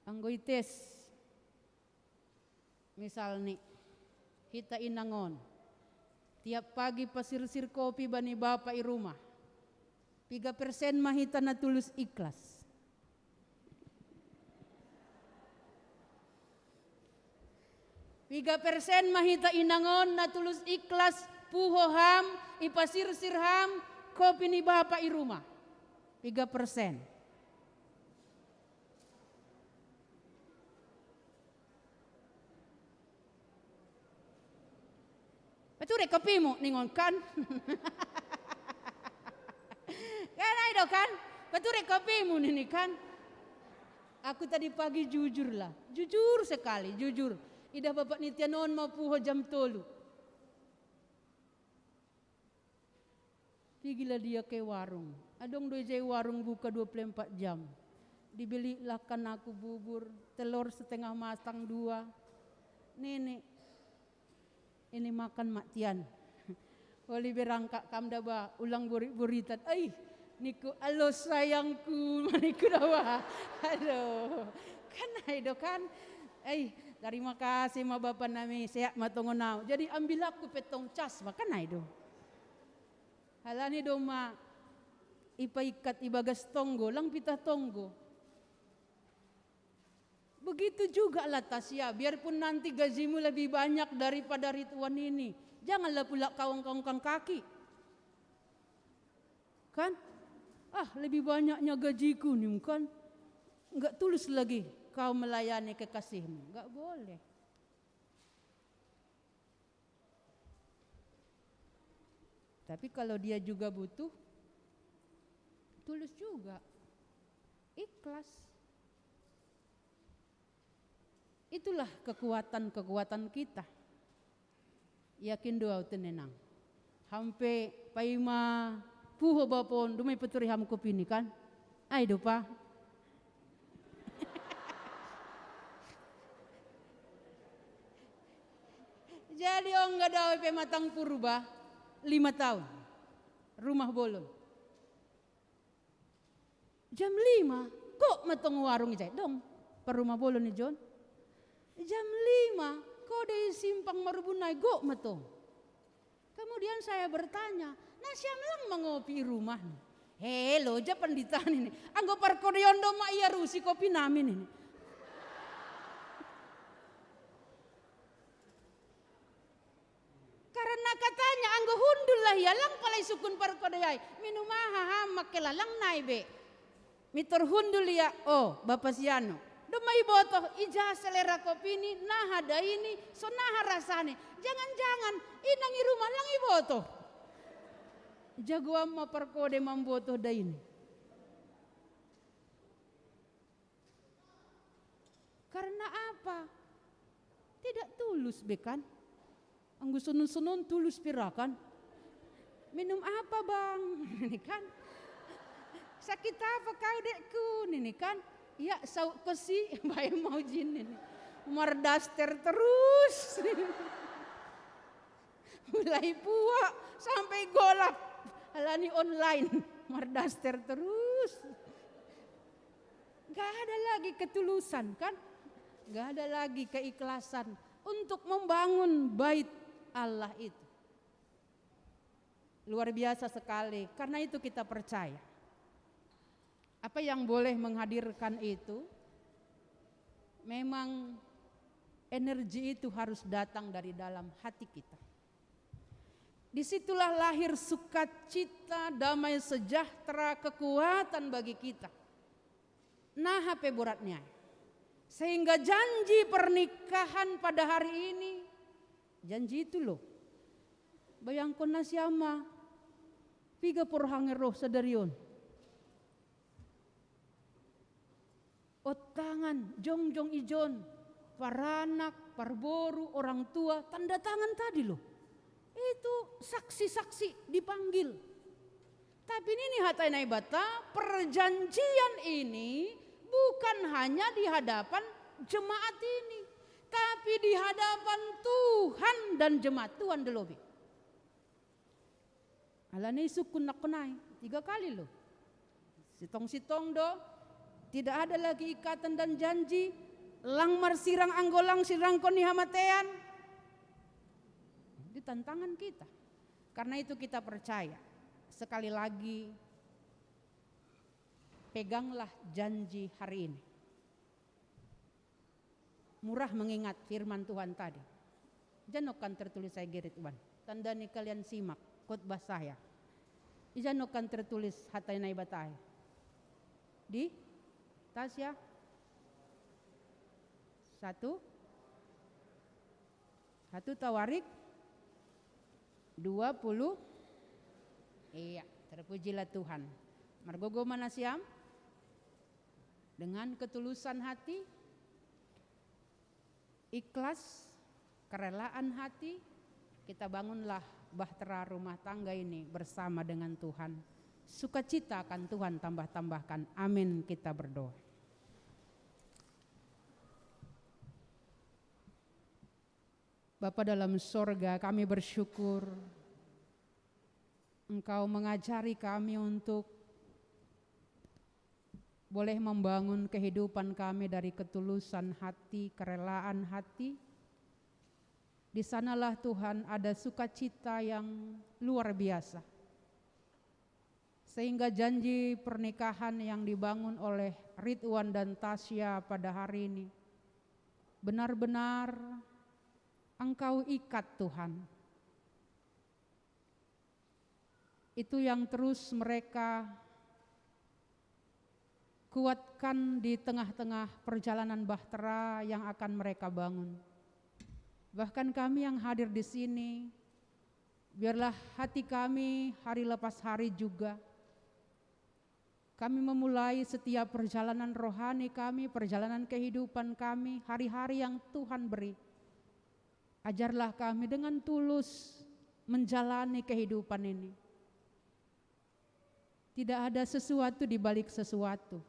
Anggoites, misal nih, kita inangon, tiap pagi pasir-sir kopi bani bapak i rumah, 3% mahita na tulus ikhlas. Tiga persen mahita inangon na tulus ikhlas, puhoham, ipasir-sirham, kopi ni bapak i rumah, 3%. Itu rek kopimu ningon kan? Kan ayo kan? Betul rek kopimu nih kan? Aku tadi pagi jujur lah, jujur sekali, jujur. Ida bapak nitia non mau puho jam 3. Pigilah dia ke warung. Adong doi jai warung buka 24 jam. Dibelilah kan aku bubur, telur setengah matang 2. Nenek ini makan maktian. Oli berangkat kamda ba ulang buritan. Ai niku alo sayangku maniku dawa. Aduh. Kan aido kan. Terima kasih ma bapak nami sehat matongonau. Jadi ambil aku petong cas makan aido. Halani doma ipaikat ibagas tonggo lang pitah tonggo. Begitu juga lah Tasya, biarpun nanti gajimu lebih banyak daripada Ridwan ini, janganlah pula kawang-kawang kaki. Kan? Lebih banyaknya gajiku nih kan? Enggak tulus lagi kau melayani kekasihmu, enggak boleh. Tapi kalau dia juga butuh, tulus juga, ikhlas. Itulah kekuatan kita. Yakin doa tenenang. Hampe paima puho bapon dumai peturi ham kopi ni kan? Ai dopa. Jadi enggak dawe pe matang purba 5 tahun. Rumah bolong. Jam 5 kok matang warung ijai dong. Per rumah bolong ni John. Jam 5 kau dari simpang Marubunai gok metong. Kemudian saya bertanya, siam lang mengopi rumah nih. Hello, ja penditaan ini. Anggo parkodiondo mak iya rusi kopi namin ini. katanya anggo hundul lah ya lang palay sukun parkodayay. Minumaha hamak kelalang naibe. Mitor hundul ya oh Bapak Siano. Dumay boto ija selera kopi ini nah ada ini so nah rasane. Jangan-jangan inang rumah lang iboto. Jagoan ma parkode mamboto da ini. Karena apa? Tidak tulus bekan. Anggo sunun-sunun tulus pirakan. Minum apa bang? Ini kan. Sakit apa kau dekku? Ini kan. Ya sau kosi bayar mau jin ini. Mardaster terus. Mulai puak sampai golap. Alani online. Mardaster terus. Gak ada lagi ketulusan kan? Gak ada lagi keikhlasan untuk membangun bait Allah itu. Luar biasa sekali, karena itu kita percaya. Apa yang boleh menghadirkan itu, memang energi itu harus datang dari dalam hati kita. Disitulah lahir sukacita, damai sejahtera, kekuatan bagi kita. Nah apa beratnya? Sehingga janji pernikahan pada hari ini, janji itu loh. Bayangkan nasyama, piga porhanger roh sadarion. Otangan, jongjong ijon, paranak, parboru, orang tua, tanda tangan tadi loh. Itu saksi-saksi dipanggil. Tapi ini hatai naibata, perjanjian ini bukan hanya di hadapan jemaat ini, tapi di hadapan Tuhan dan jemaat Tuhan delobi. Alani sukun nak kenai 3 kali loh. Sitong-sitong do, tidak ada lagi ikatan dan janji. Langmar sirang anggolang sirang koni hamatean. Di tantangan kita. Karena itu kita percaya. Sekali lagi, peganglah janji hari ini. Murah mengingat firman Tuhan tadi. Janokan tertulis saya gerit uban. Tanda nih kalian simak khotbah saya. Ijanokan tertulis hatai naibatai. Di Tasya 1 Tawarik 20. Iya, terpujilah Tuhan. Margogo manasiam dengan ketulusan hati, ikhlas, kerelaan hati, kita bangunlah bahtera rumah tangga ini bersama dengan Tuhan. Sukacita akan Tuhan tambah-tambahkan. Amin, kita berdoa. Bapa dalam sorga, kami bersyukur Engkau mengajari kami untuk boleh membangun kehidupan kami dari ketulusan hati, kerelaan hati. Di sanalah Tuhan ada sukacita yang luar biasa. Sehingga janji pernikahan yang dibangun oleh Ridwan dan Tasya pada hari ini benar-benar Engkau ikat Tuhan. Itu yang terus mereka kuatkan di tengah-tengah perjalanan bahtera yang akan mereka bangun. Bahkan kami yang hadir di sini, biarlah hati kami hari lepas hari juga. Kami memulai setiap perjalanan rohani kami, perjalanan kehidupan kami, hari-hari yang Tuhan beri. Ajarlah kami dengan tulus menjalani kehidupan ini. Tidak ada sesuatu di balik sesuatu.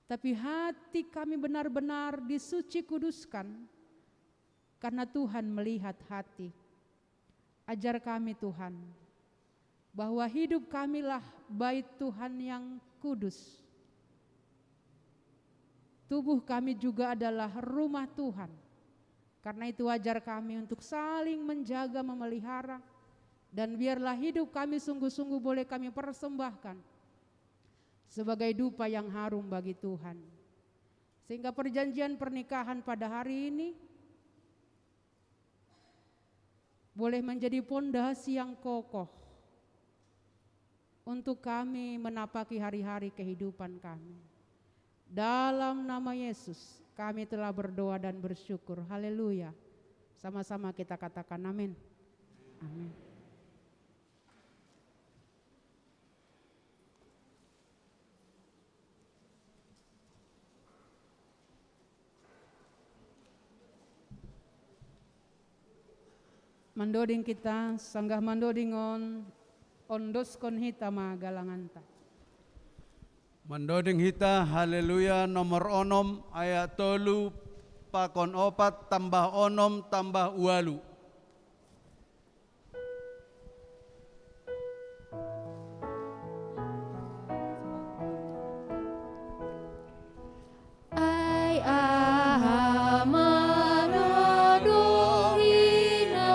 Tapi hati kami benar-benar disuci kuduskan karena Tuhan melihat hati. Ajar kami Tuhan bahwa hidup kamilah bait Tuhan yang kudus. Tubuh kami juga adalah rumah Tuhan. Karena itu ajar kami untuk saling menjaga, memelihara. Dan biarlah hidup kami sungguh-sungguh boleh kami persembahkan sebagai dupa yang harum bagi Tuhan. Sehingga perjanjian pernikahan pada hari ini boleh menjadi pondasi yang kokoh untuk kami menapaki hari-hari kehidupan kami. Dalam nama Yesus kami telah berdoa dan bersyukur. Haleluya. Sama-sama kita katakan amin. Amin. Mandoding kita sanggah mandodingon ondoskon hitama galanganta. Mandoding hita haleluya nomor onom ayat 3 pakon 4 tambah onom tambah ualu. Ai ahamana dohina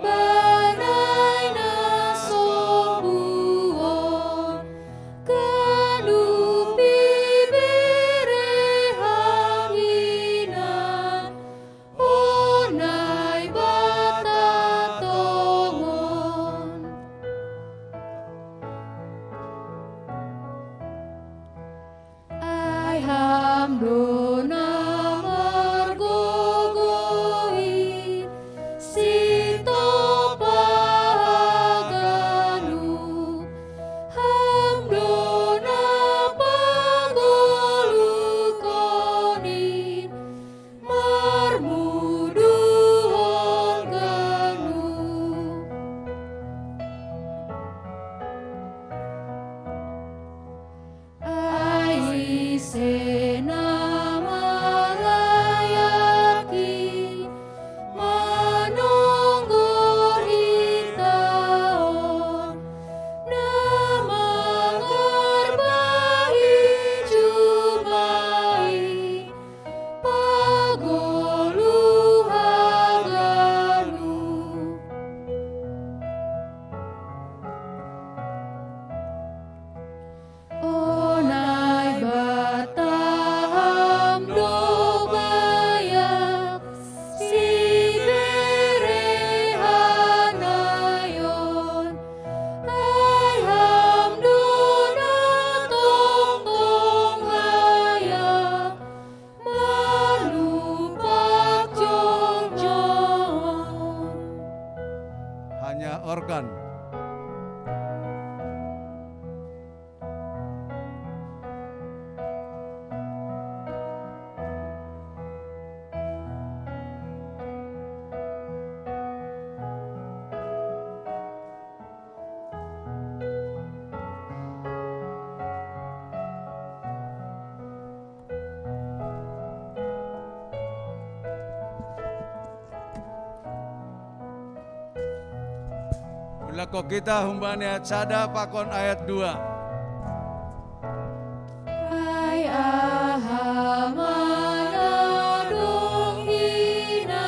banai na sobuon kanu bibire hamina onai batatongon. Ai hamdona margogoi sito paganu hamdona pagolukonin marmudu organu. Ai senamalayaki manonggor hitaon namangarbahi jumai pagoluhaganu. Onai bataham dobayak si berehanayon ai hamdona tongtong layak malupak jonjon. Hanya organ. Ulako kita humbani ayat sada pakon ayat 2. Ai ahamana dohina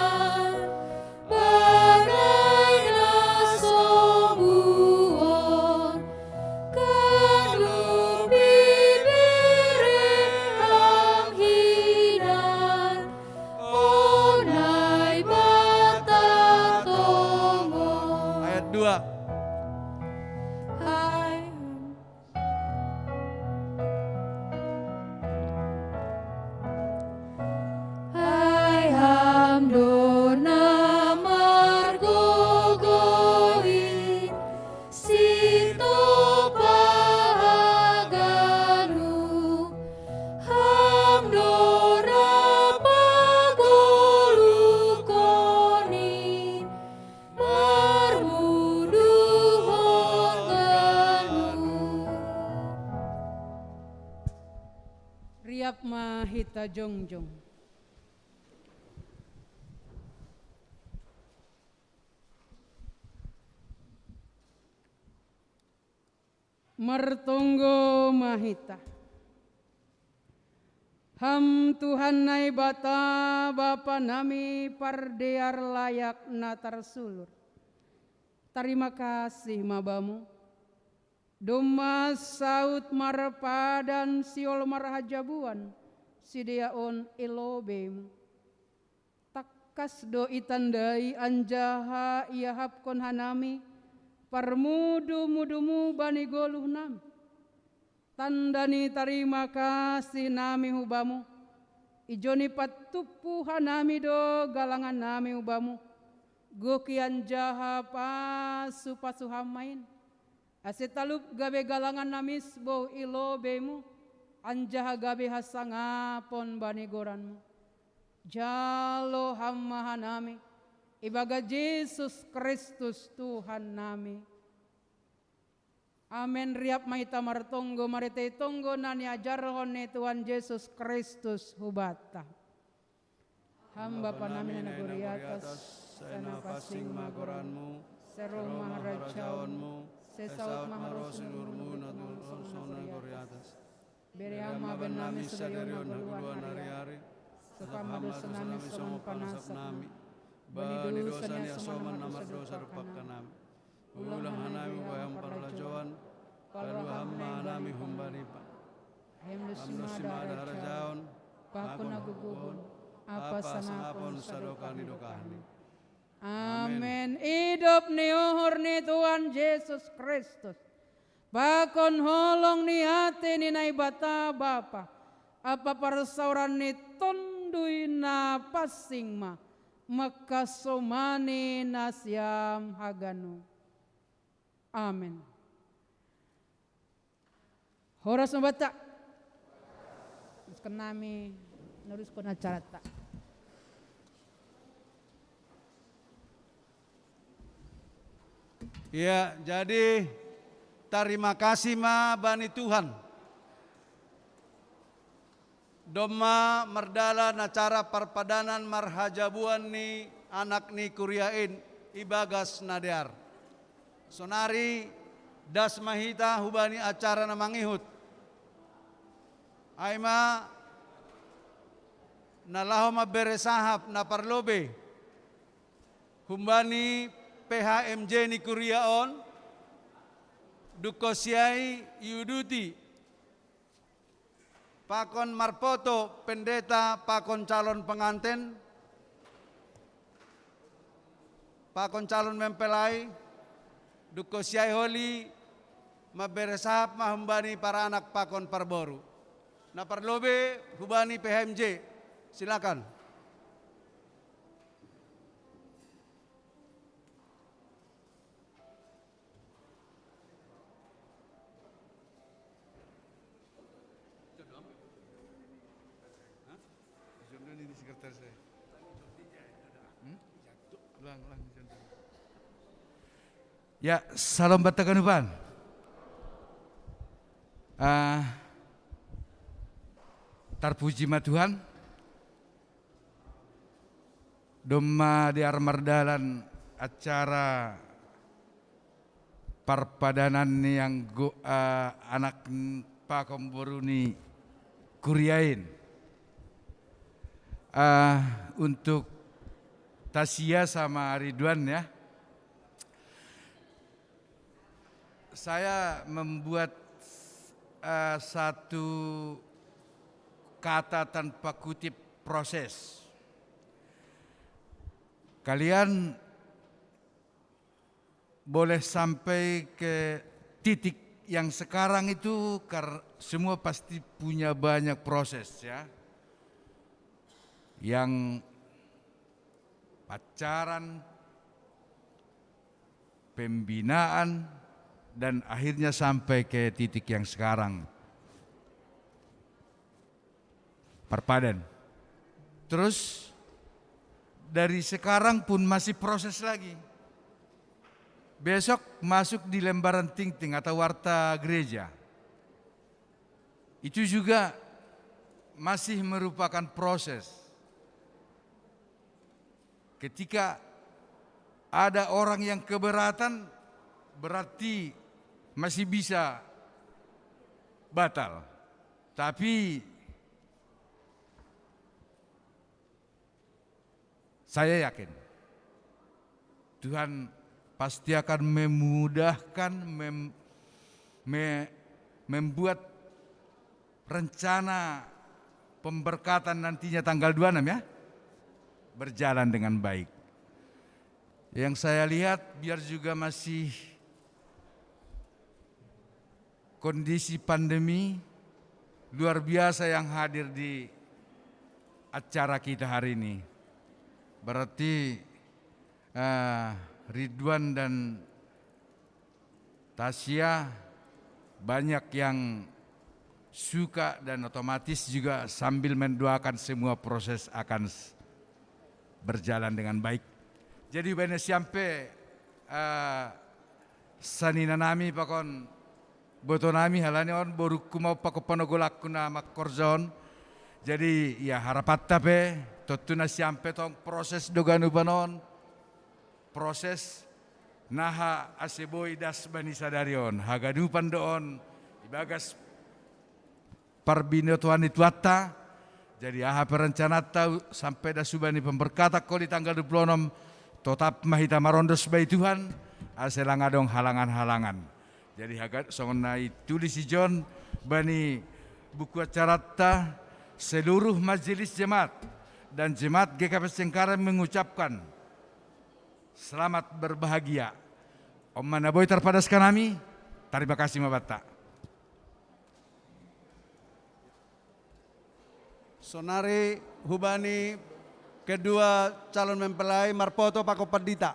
banai na sobuon kanu bibire anghinan onai batatongon. Ayat 2. Hai hamdona margogoi sito paganu hamdona pagolukonin marmudu organu. Riap mahita jongjong. Mertunggo mahita. Ham Tuhan nai bata Bapa nami pardear layak natar sulur. Terima kasih mabamu. Doma saut marpadan siol marhajabuan sideaon elobemu. Tak kasdo itandai anjaha iahapkon hanami parmudu-mudumu bani goluh nami. Tandani tarima kasih nami hubamu, ijoni patupu hanami do galangan nami hubamu, gokian jaha pasu hamain, asetalup gabe galangan namis bau ilo bemu, anjaha gabe hasangapon bani goranmu. Jalo hamma hanami, ibaga Yesus Kristus Tuhan nami. Amen. Riap mahita martonggo marite tonggo nani ajarhon ne Tuhan Yesus Kristus hubata. Hamba panami na naguri atas sana pasing magoranmu, serum maharajaonmu, sesaut maharosinurmu na dulsona guri atas. Beri hamba benami sederion naguluan hari-hari, sepamadu senami somon panasap nami, bani dosa ni asoman namar dosa rupakan nami. Ulang hanami bayam parlajawan, kalau hamma hanami humbani pa. Hamlusima darajaon, pakun aguguhun, apa sanapon sadokani dokani. Amen. Hidup ni uhur ni Tuhan Yesus Kristus. Pakon holong ni hati ni naibata Bapa. Apa persauran ni tondui na pasing ma. Makasomani nasyam haganu. Amin. Horas membaca. Kenami nurus kona carata. Ya, jadi terima kasih ma bani Tuhan. Doma merdala nacara perpadanan marhajabuan ni anak ni kuriain ibagas nadear. Sonari das mahita hubani acara namangihut. Aima nalaho maberesahap na parlobe. Humbani PHMJ ni kuriaon dukosiai yuduti. Pakon marpoto pendeta pakon calon pengantin. Pakon calon mempelai. Duko siai holi maberesahap mahumbani para anak pakon parboru. Na parlobe hubani PHMJ. Silakan. Ya, salam batakanupan. Terpuji ma Tuhan. Doma di armardalan acara perpadanan yang anak pakom boruni kuriain. Untuk Tasya sama Ridwan ya. Saya membuat satu kata tanpa kutip proses. Kalian boleh sampai ke titik yang sekarang itu semua pasti punya banyak proses ya. Yang pacaran, pembinaan, dan akhirnya sampai ke titik yang sekarang. Perpadan. Terus dari sekarang pun masih proses lagi. Besok masuk di lembaran ting-ting atau warta gereja. Itu juga masih merupakan proses. Ketika ada orang yang keberatan, berarti masih bisa batal. Tapi saya yakin Tuhan pasti akan memudahkan, membuat rencana pemberkatan nantinya tanggal 26 ya. berjalan dengan baik. Yang saya lihat biar juga masih kondisi pandemi luar biasa yang hadir di acara kita hari ini. Berarti Ridwan dan Tasya banyak yang suka dan otomatis juga sambil mendoakan semua proses akan berjalan dengan baik. Jadi bene siampe sanina nami pakon boto nami halani on boru kumau pako panogolak kuna makorzon. Jadi ya harapat tape totuna siampe tong proses doganu banon proses naha aseboi das bani sadarion hagadu pandoon ibagas parbino tuan itu atta. Jadi aha perencanata sampai dah subani pemberkata ko di tanggal 26 tetap mahita marondos bayi Tuhan aselang adong halangan-halangan. Jadi hagat songonai tulis si John bani buku acara ta seluruh majelis jemaat dan jemaat GKP Cengkareng mengucapkan selamat berbahagia. Om Manaboy terpadaskan kami. Terima kasih mabata. Sonari hubani kedua calon mempelai marpoto pako Perdita.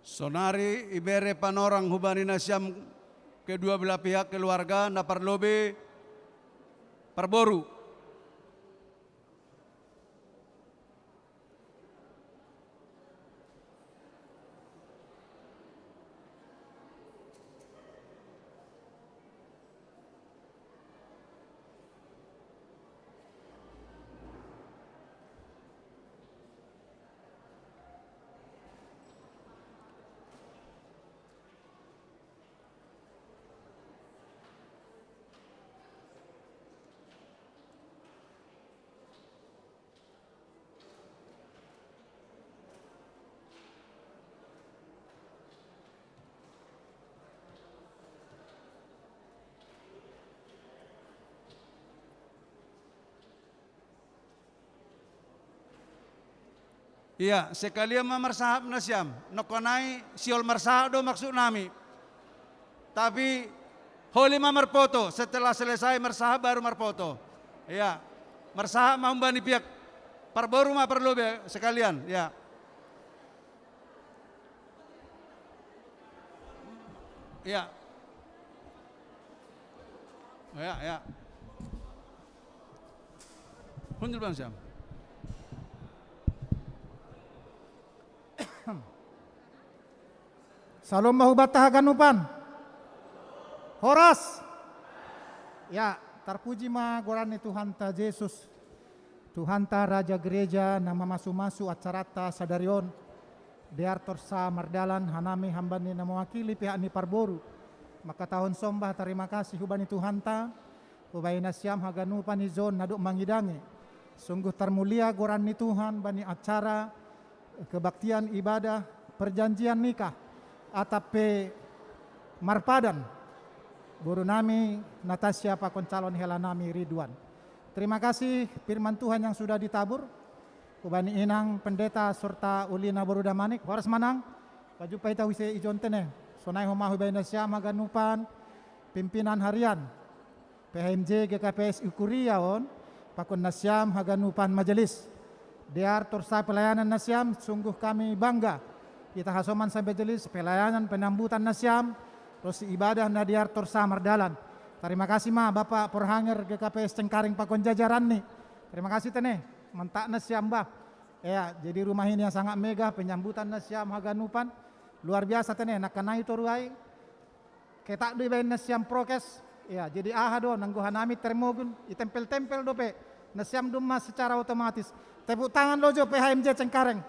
Sonari ibere panorang hubani nasyam kedua belah pihak keluarga na parlobe parboru. Iya, sekalian marsahap nasyam, nokonai siol marsahap do maksud nami. Tapi holi marpoto, setelah selesai marsahap baru marpoto. Iya, marsahap mahambani pihak parboru ma perlu sekalian, ya. Ya. Ya. Hunjul bang Syam. Salam mahubata ganupan. Horas. Ya, terpuji ma gorani Tuhan ta Yesus. Tuhan ta Raja Gereja nama masu-masu acarata sadarion. Diartor sa mardalan hanami hambani na mewakili pihak ni parboru. Maka tahun sombah terima kasih hubani Tuhan ta. Ubay nasyam haganupan izon naduk mangidangi. Sungguh termulia goran ni Tuhan bani acara kebaktian ibadah perjanjian nikah atape marpadan boru nami Natasha pakon calon hela nami Ridwan. Terima kasih firman Tuhan yang sudah ditabur kubani inang pendeta serta ulina boru damanik horas manang baju paita wise ijon tene sonai homahu baina syama ganupan pimpinan harian PHMJ GKPS Ukuria on pakon nasyam haganupan majelis Dear Torsa pelayanan nasyam sungguh kami bangga kita hasoman sampai majelis pelayanan penambutan nasyam terus ibadah na Dear Torsa Mardalan. Terima kasih ma Bapak Porhanger GKPS Cengkaring pakon jajaran nih. Terima kasih tene mentak nasyam bah. Ya, jadi rumah ini yang sangat megah penyambutan nasyam haganupan luar biasa tene nakanai toruai ketak dui bain nasyam prokes. Ya, jadi ahado nangguhan amit termogun itempel-tempel dope nasyam dumma secara otomatis. Tepuk tangan lojo PHMJ Cengkareng.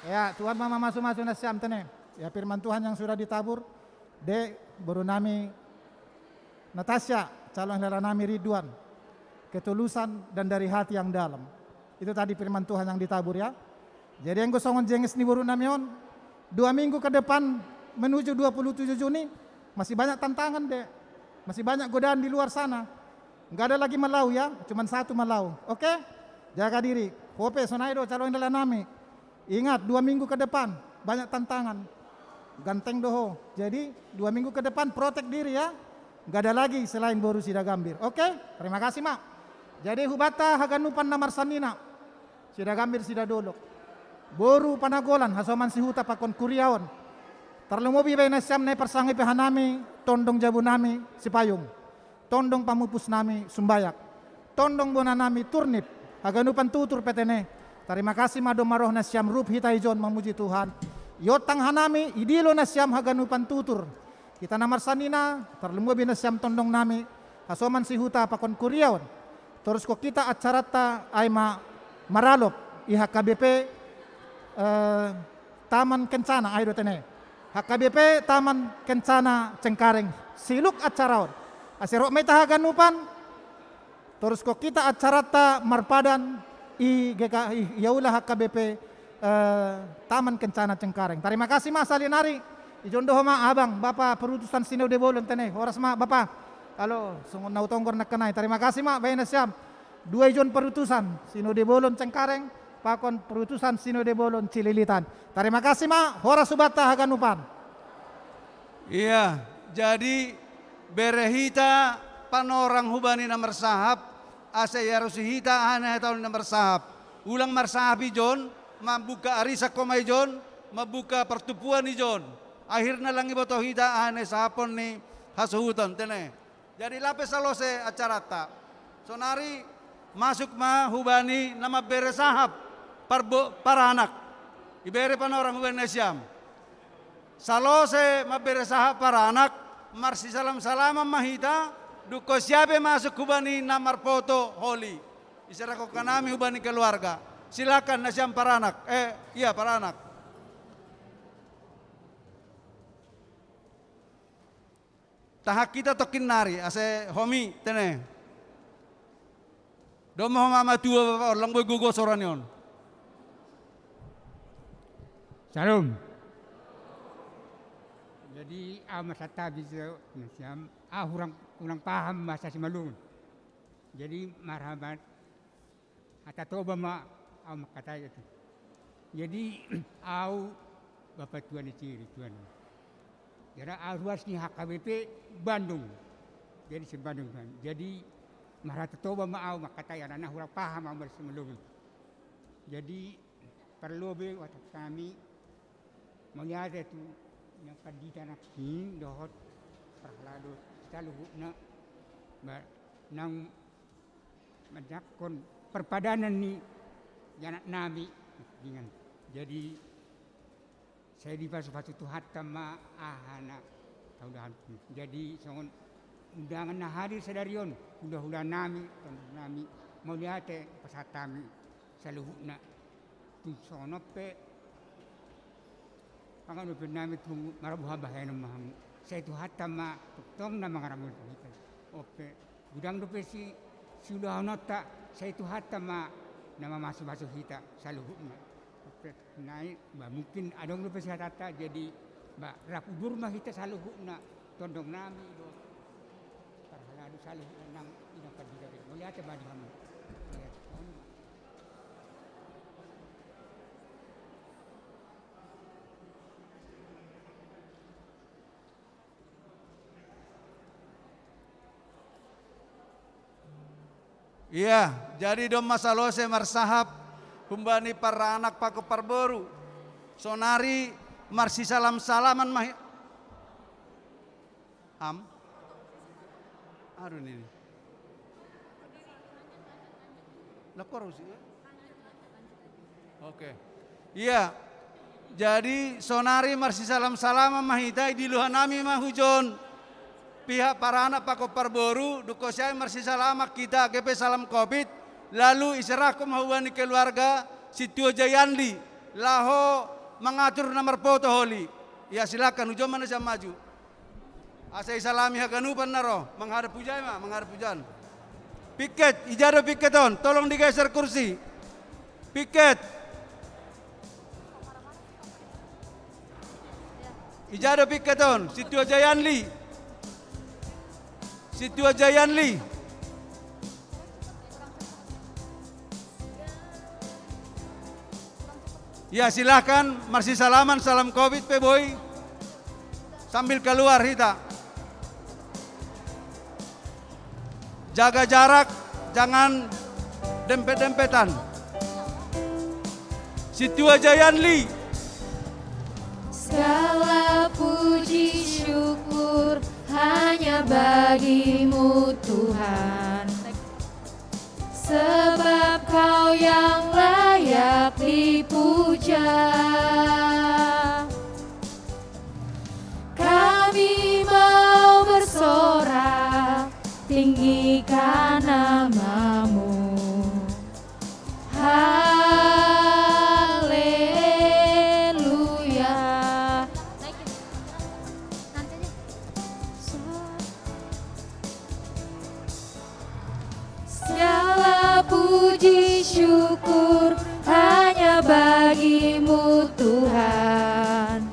Ya, Tuhan mama masuk-masuk nasyam tene. Ya, firman Tuhan yang sudah ditabur. Baru nami Natasha, calon hela nami Ridwan. Ketulusan dan dari hati yang dalam. Itu tadi firman Tuhan yang ditabur ya. Jadi yang gosongon jenges ni baru nami on. 2 minggu ke depan menuju 27 Juni masih banyak tantangan dek. Masih banyak godaan di luar sana. Enggak ada lagi malau ya, cuman 1 malau. Oke? Jaga diri. Hope sonaido calon hela nami. Ingat 2 minggu ke depan banyak tantangan. Ganteng doho. Jadi 2 minggu ke depan protek diri ya. Enggak ada lagi selain boru sida gambir. Oke? Terima kasih mak. Jadi hubata haganupan namar sanina. Sida gambir sida dolok. Boru panagolan hasoman si huta pakon kuriaon. Terlemobi baina syam ne persangi pehanami tondong jabu nami sipayung. Tondong pamupus nami sumbayak. Tondong bona nami turnip. Haganupan tutur petene. Terima kasih madom maroh nasyam rup hita ijon memuji Tuhan. Yotang hanami idilo nasyam haganupan tutur. Kita namar sanina terlemobi nasyam tondong nami hasoman si huta pakon kuriaon. Terus kok kita acarata aima maralop IHKBP Taman Kencana ayo tene. HKBP Taman Kencana Cengkareng siluk acaraon. Asero meta haganupan. Terus kok kita acarata marpadan IGK yaula HKBP Taman Kencana Cengkareng. Terima kasih Mas Salinari. Ijondo ma abang Bapak perutusan Sinode Bolon tene. Horas ma Bapak. Kalau sungun nau tonggor nak kenai. Terima kasih mak baina syam. 2 ijon perutusan Sinode Bolon Cengkareng, pakon perutusan Sinode Bolon Cililitan. Terima kasih mak. Horas subata haganupan. Iya, jadi berehita panorang hubani namar sahab ase yarusihita hana tahun namar sahab. Ulang marsahab ijon, membuka arisa koma ijon, membuka pertupuan ijon. Akhirnya langi boto hita hane sahapon ni hasuhutan tene. Jadi lapis salose acarata. Sonari masuk ma hubani nama bere sahab para anak. Ibere panorang hubani nasyam. Salose ma bere sahab para anak. Marsi salam salaman mahita. Duko siabe masuk hubani namar foto holi. Isirako kanami hubani keluarga. Silakan nasyam para anak. Iya para anak. Tahak kita tokin nari, ase homi tene. Domo mama tua bapak orang boy gugo soranion. Salam. Jadi masa tabi macam kurang paham bahasa Simalungun. Jadi marhaban atau toba ma kata itu. Jadi bapak tuan ciri tuan. Jadi ruas ni HKBP Bandung. Jadi si Bandung kan. Jadi marata toba mau makata ya anak kurang paham amal Simalungun. Jadi perlu be waktu kami melihat itu yang kadita nak king dohot perlalu selalu nang menjakon perpadanan ni janak nabi dengan jadi saya di pasal tu hatta ma ahana taudahan jadi songon undangan na hadir sadarion udah nami mau lihat pasatami saluhuna tu sono pe pangan pe nami tu marabuha bahayana maham saya tu hatta ma tong na mangaramu ope udang do pe si sudah nota saya itu hatta nama masuk kita saluhuk naik mungkin ada yang lupa sehat jadi rapudur mah kita saluhuk tondong nami do parhaladu saluhuk nang ina kadira boleh ada badi hamu. Iya, jadi dom masalose marsahap humbani para anak paku parboru. Sonari marsi salaman mah. Aduh ini. Lapor sih. Oke. Iya. Jadi sonari marsi salaman mahitai di luhanami mahujon. Pihak para anak Pak Parboru, dukosai marsi salamak kita GP salam Covid, lalu iserahku mahubani keluarga Sitio Jayandi, laho mengatur nomor foto holi. Ya silakan, ujo mana saya maju. Asai salami haganupan naro, menghadap pujan mah, menghadap pujan. Piket, ijado piketon, tolong digeser kursi. Piket. Ijado piketon, Sitio Jayandi. Sitio Jayanli. Ya silakan, masih salaman, salam Covid pe boy. Sambil keluar hita. Jaga jarak, jangan dempet-dempetan. Sitio Jayanli. Segala puji syukur hanya bagimu Tuhan, sebab Kau yang layak dipuja. Kami mau bersorak, tinggikan nama-Mu. Puji syukur hanya bagimu Tuhan,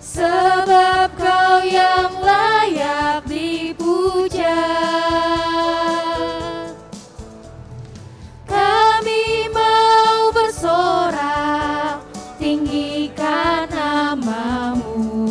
sebab Kau yang layak dipuja. Kami mau bersorak, tinggikan nama-Mu.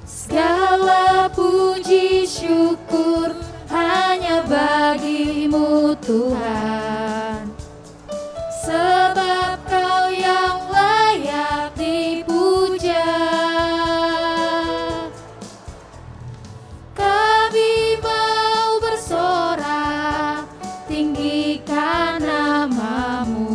Segala puji syukur hanya bagimu Tuhan, sebab Kau yang layak dipuja. Kami mau bersorak, tinggikan nama-Mu.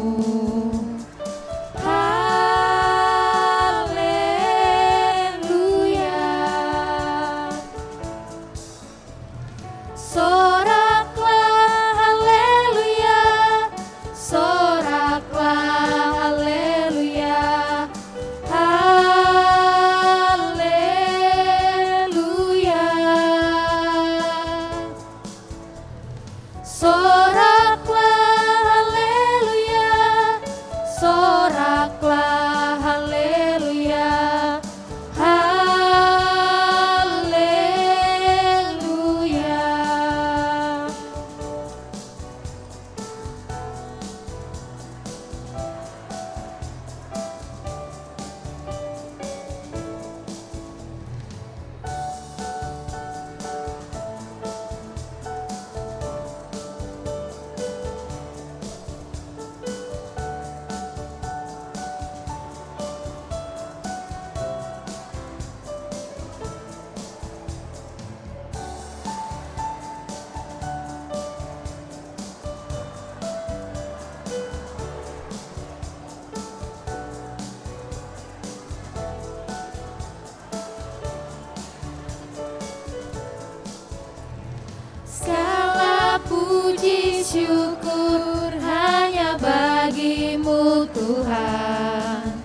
syukur hanya bagimu Tuhan,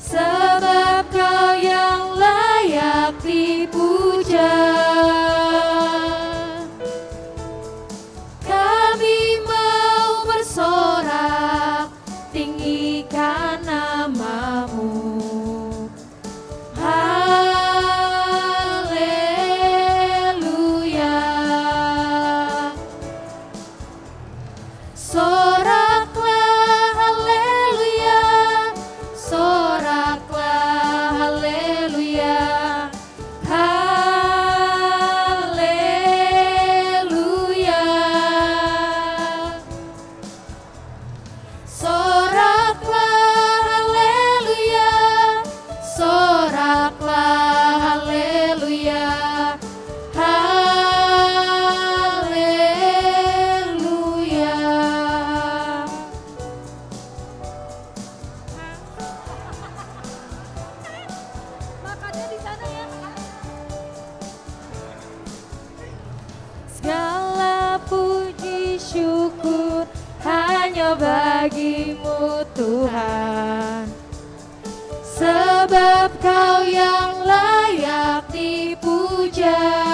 sebab Kau yang layak dipuja. Kami mau bersorak, tinggikan namamu. Haleluya. Soraklah haleluya, soraklah haleluya, haleluya. Soraklah haleluya, soraklah haleluya, haleluya. Makannya di sana ya. Segala puji syukur hanya bagimu Tuhan, sebab Kau yang layak dipuja.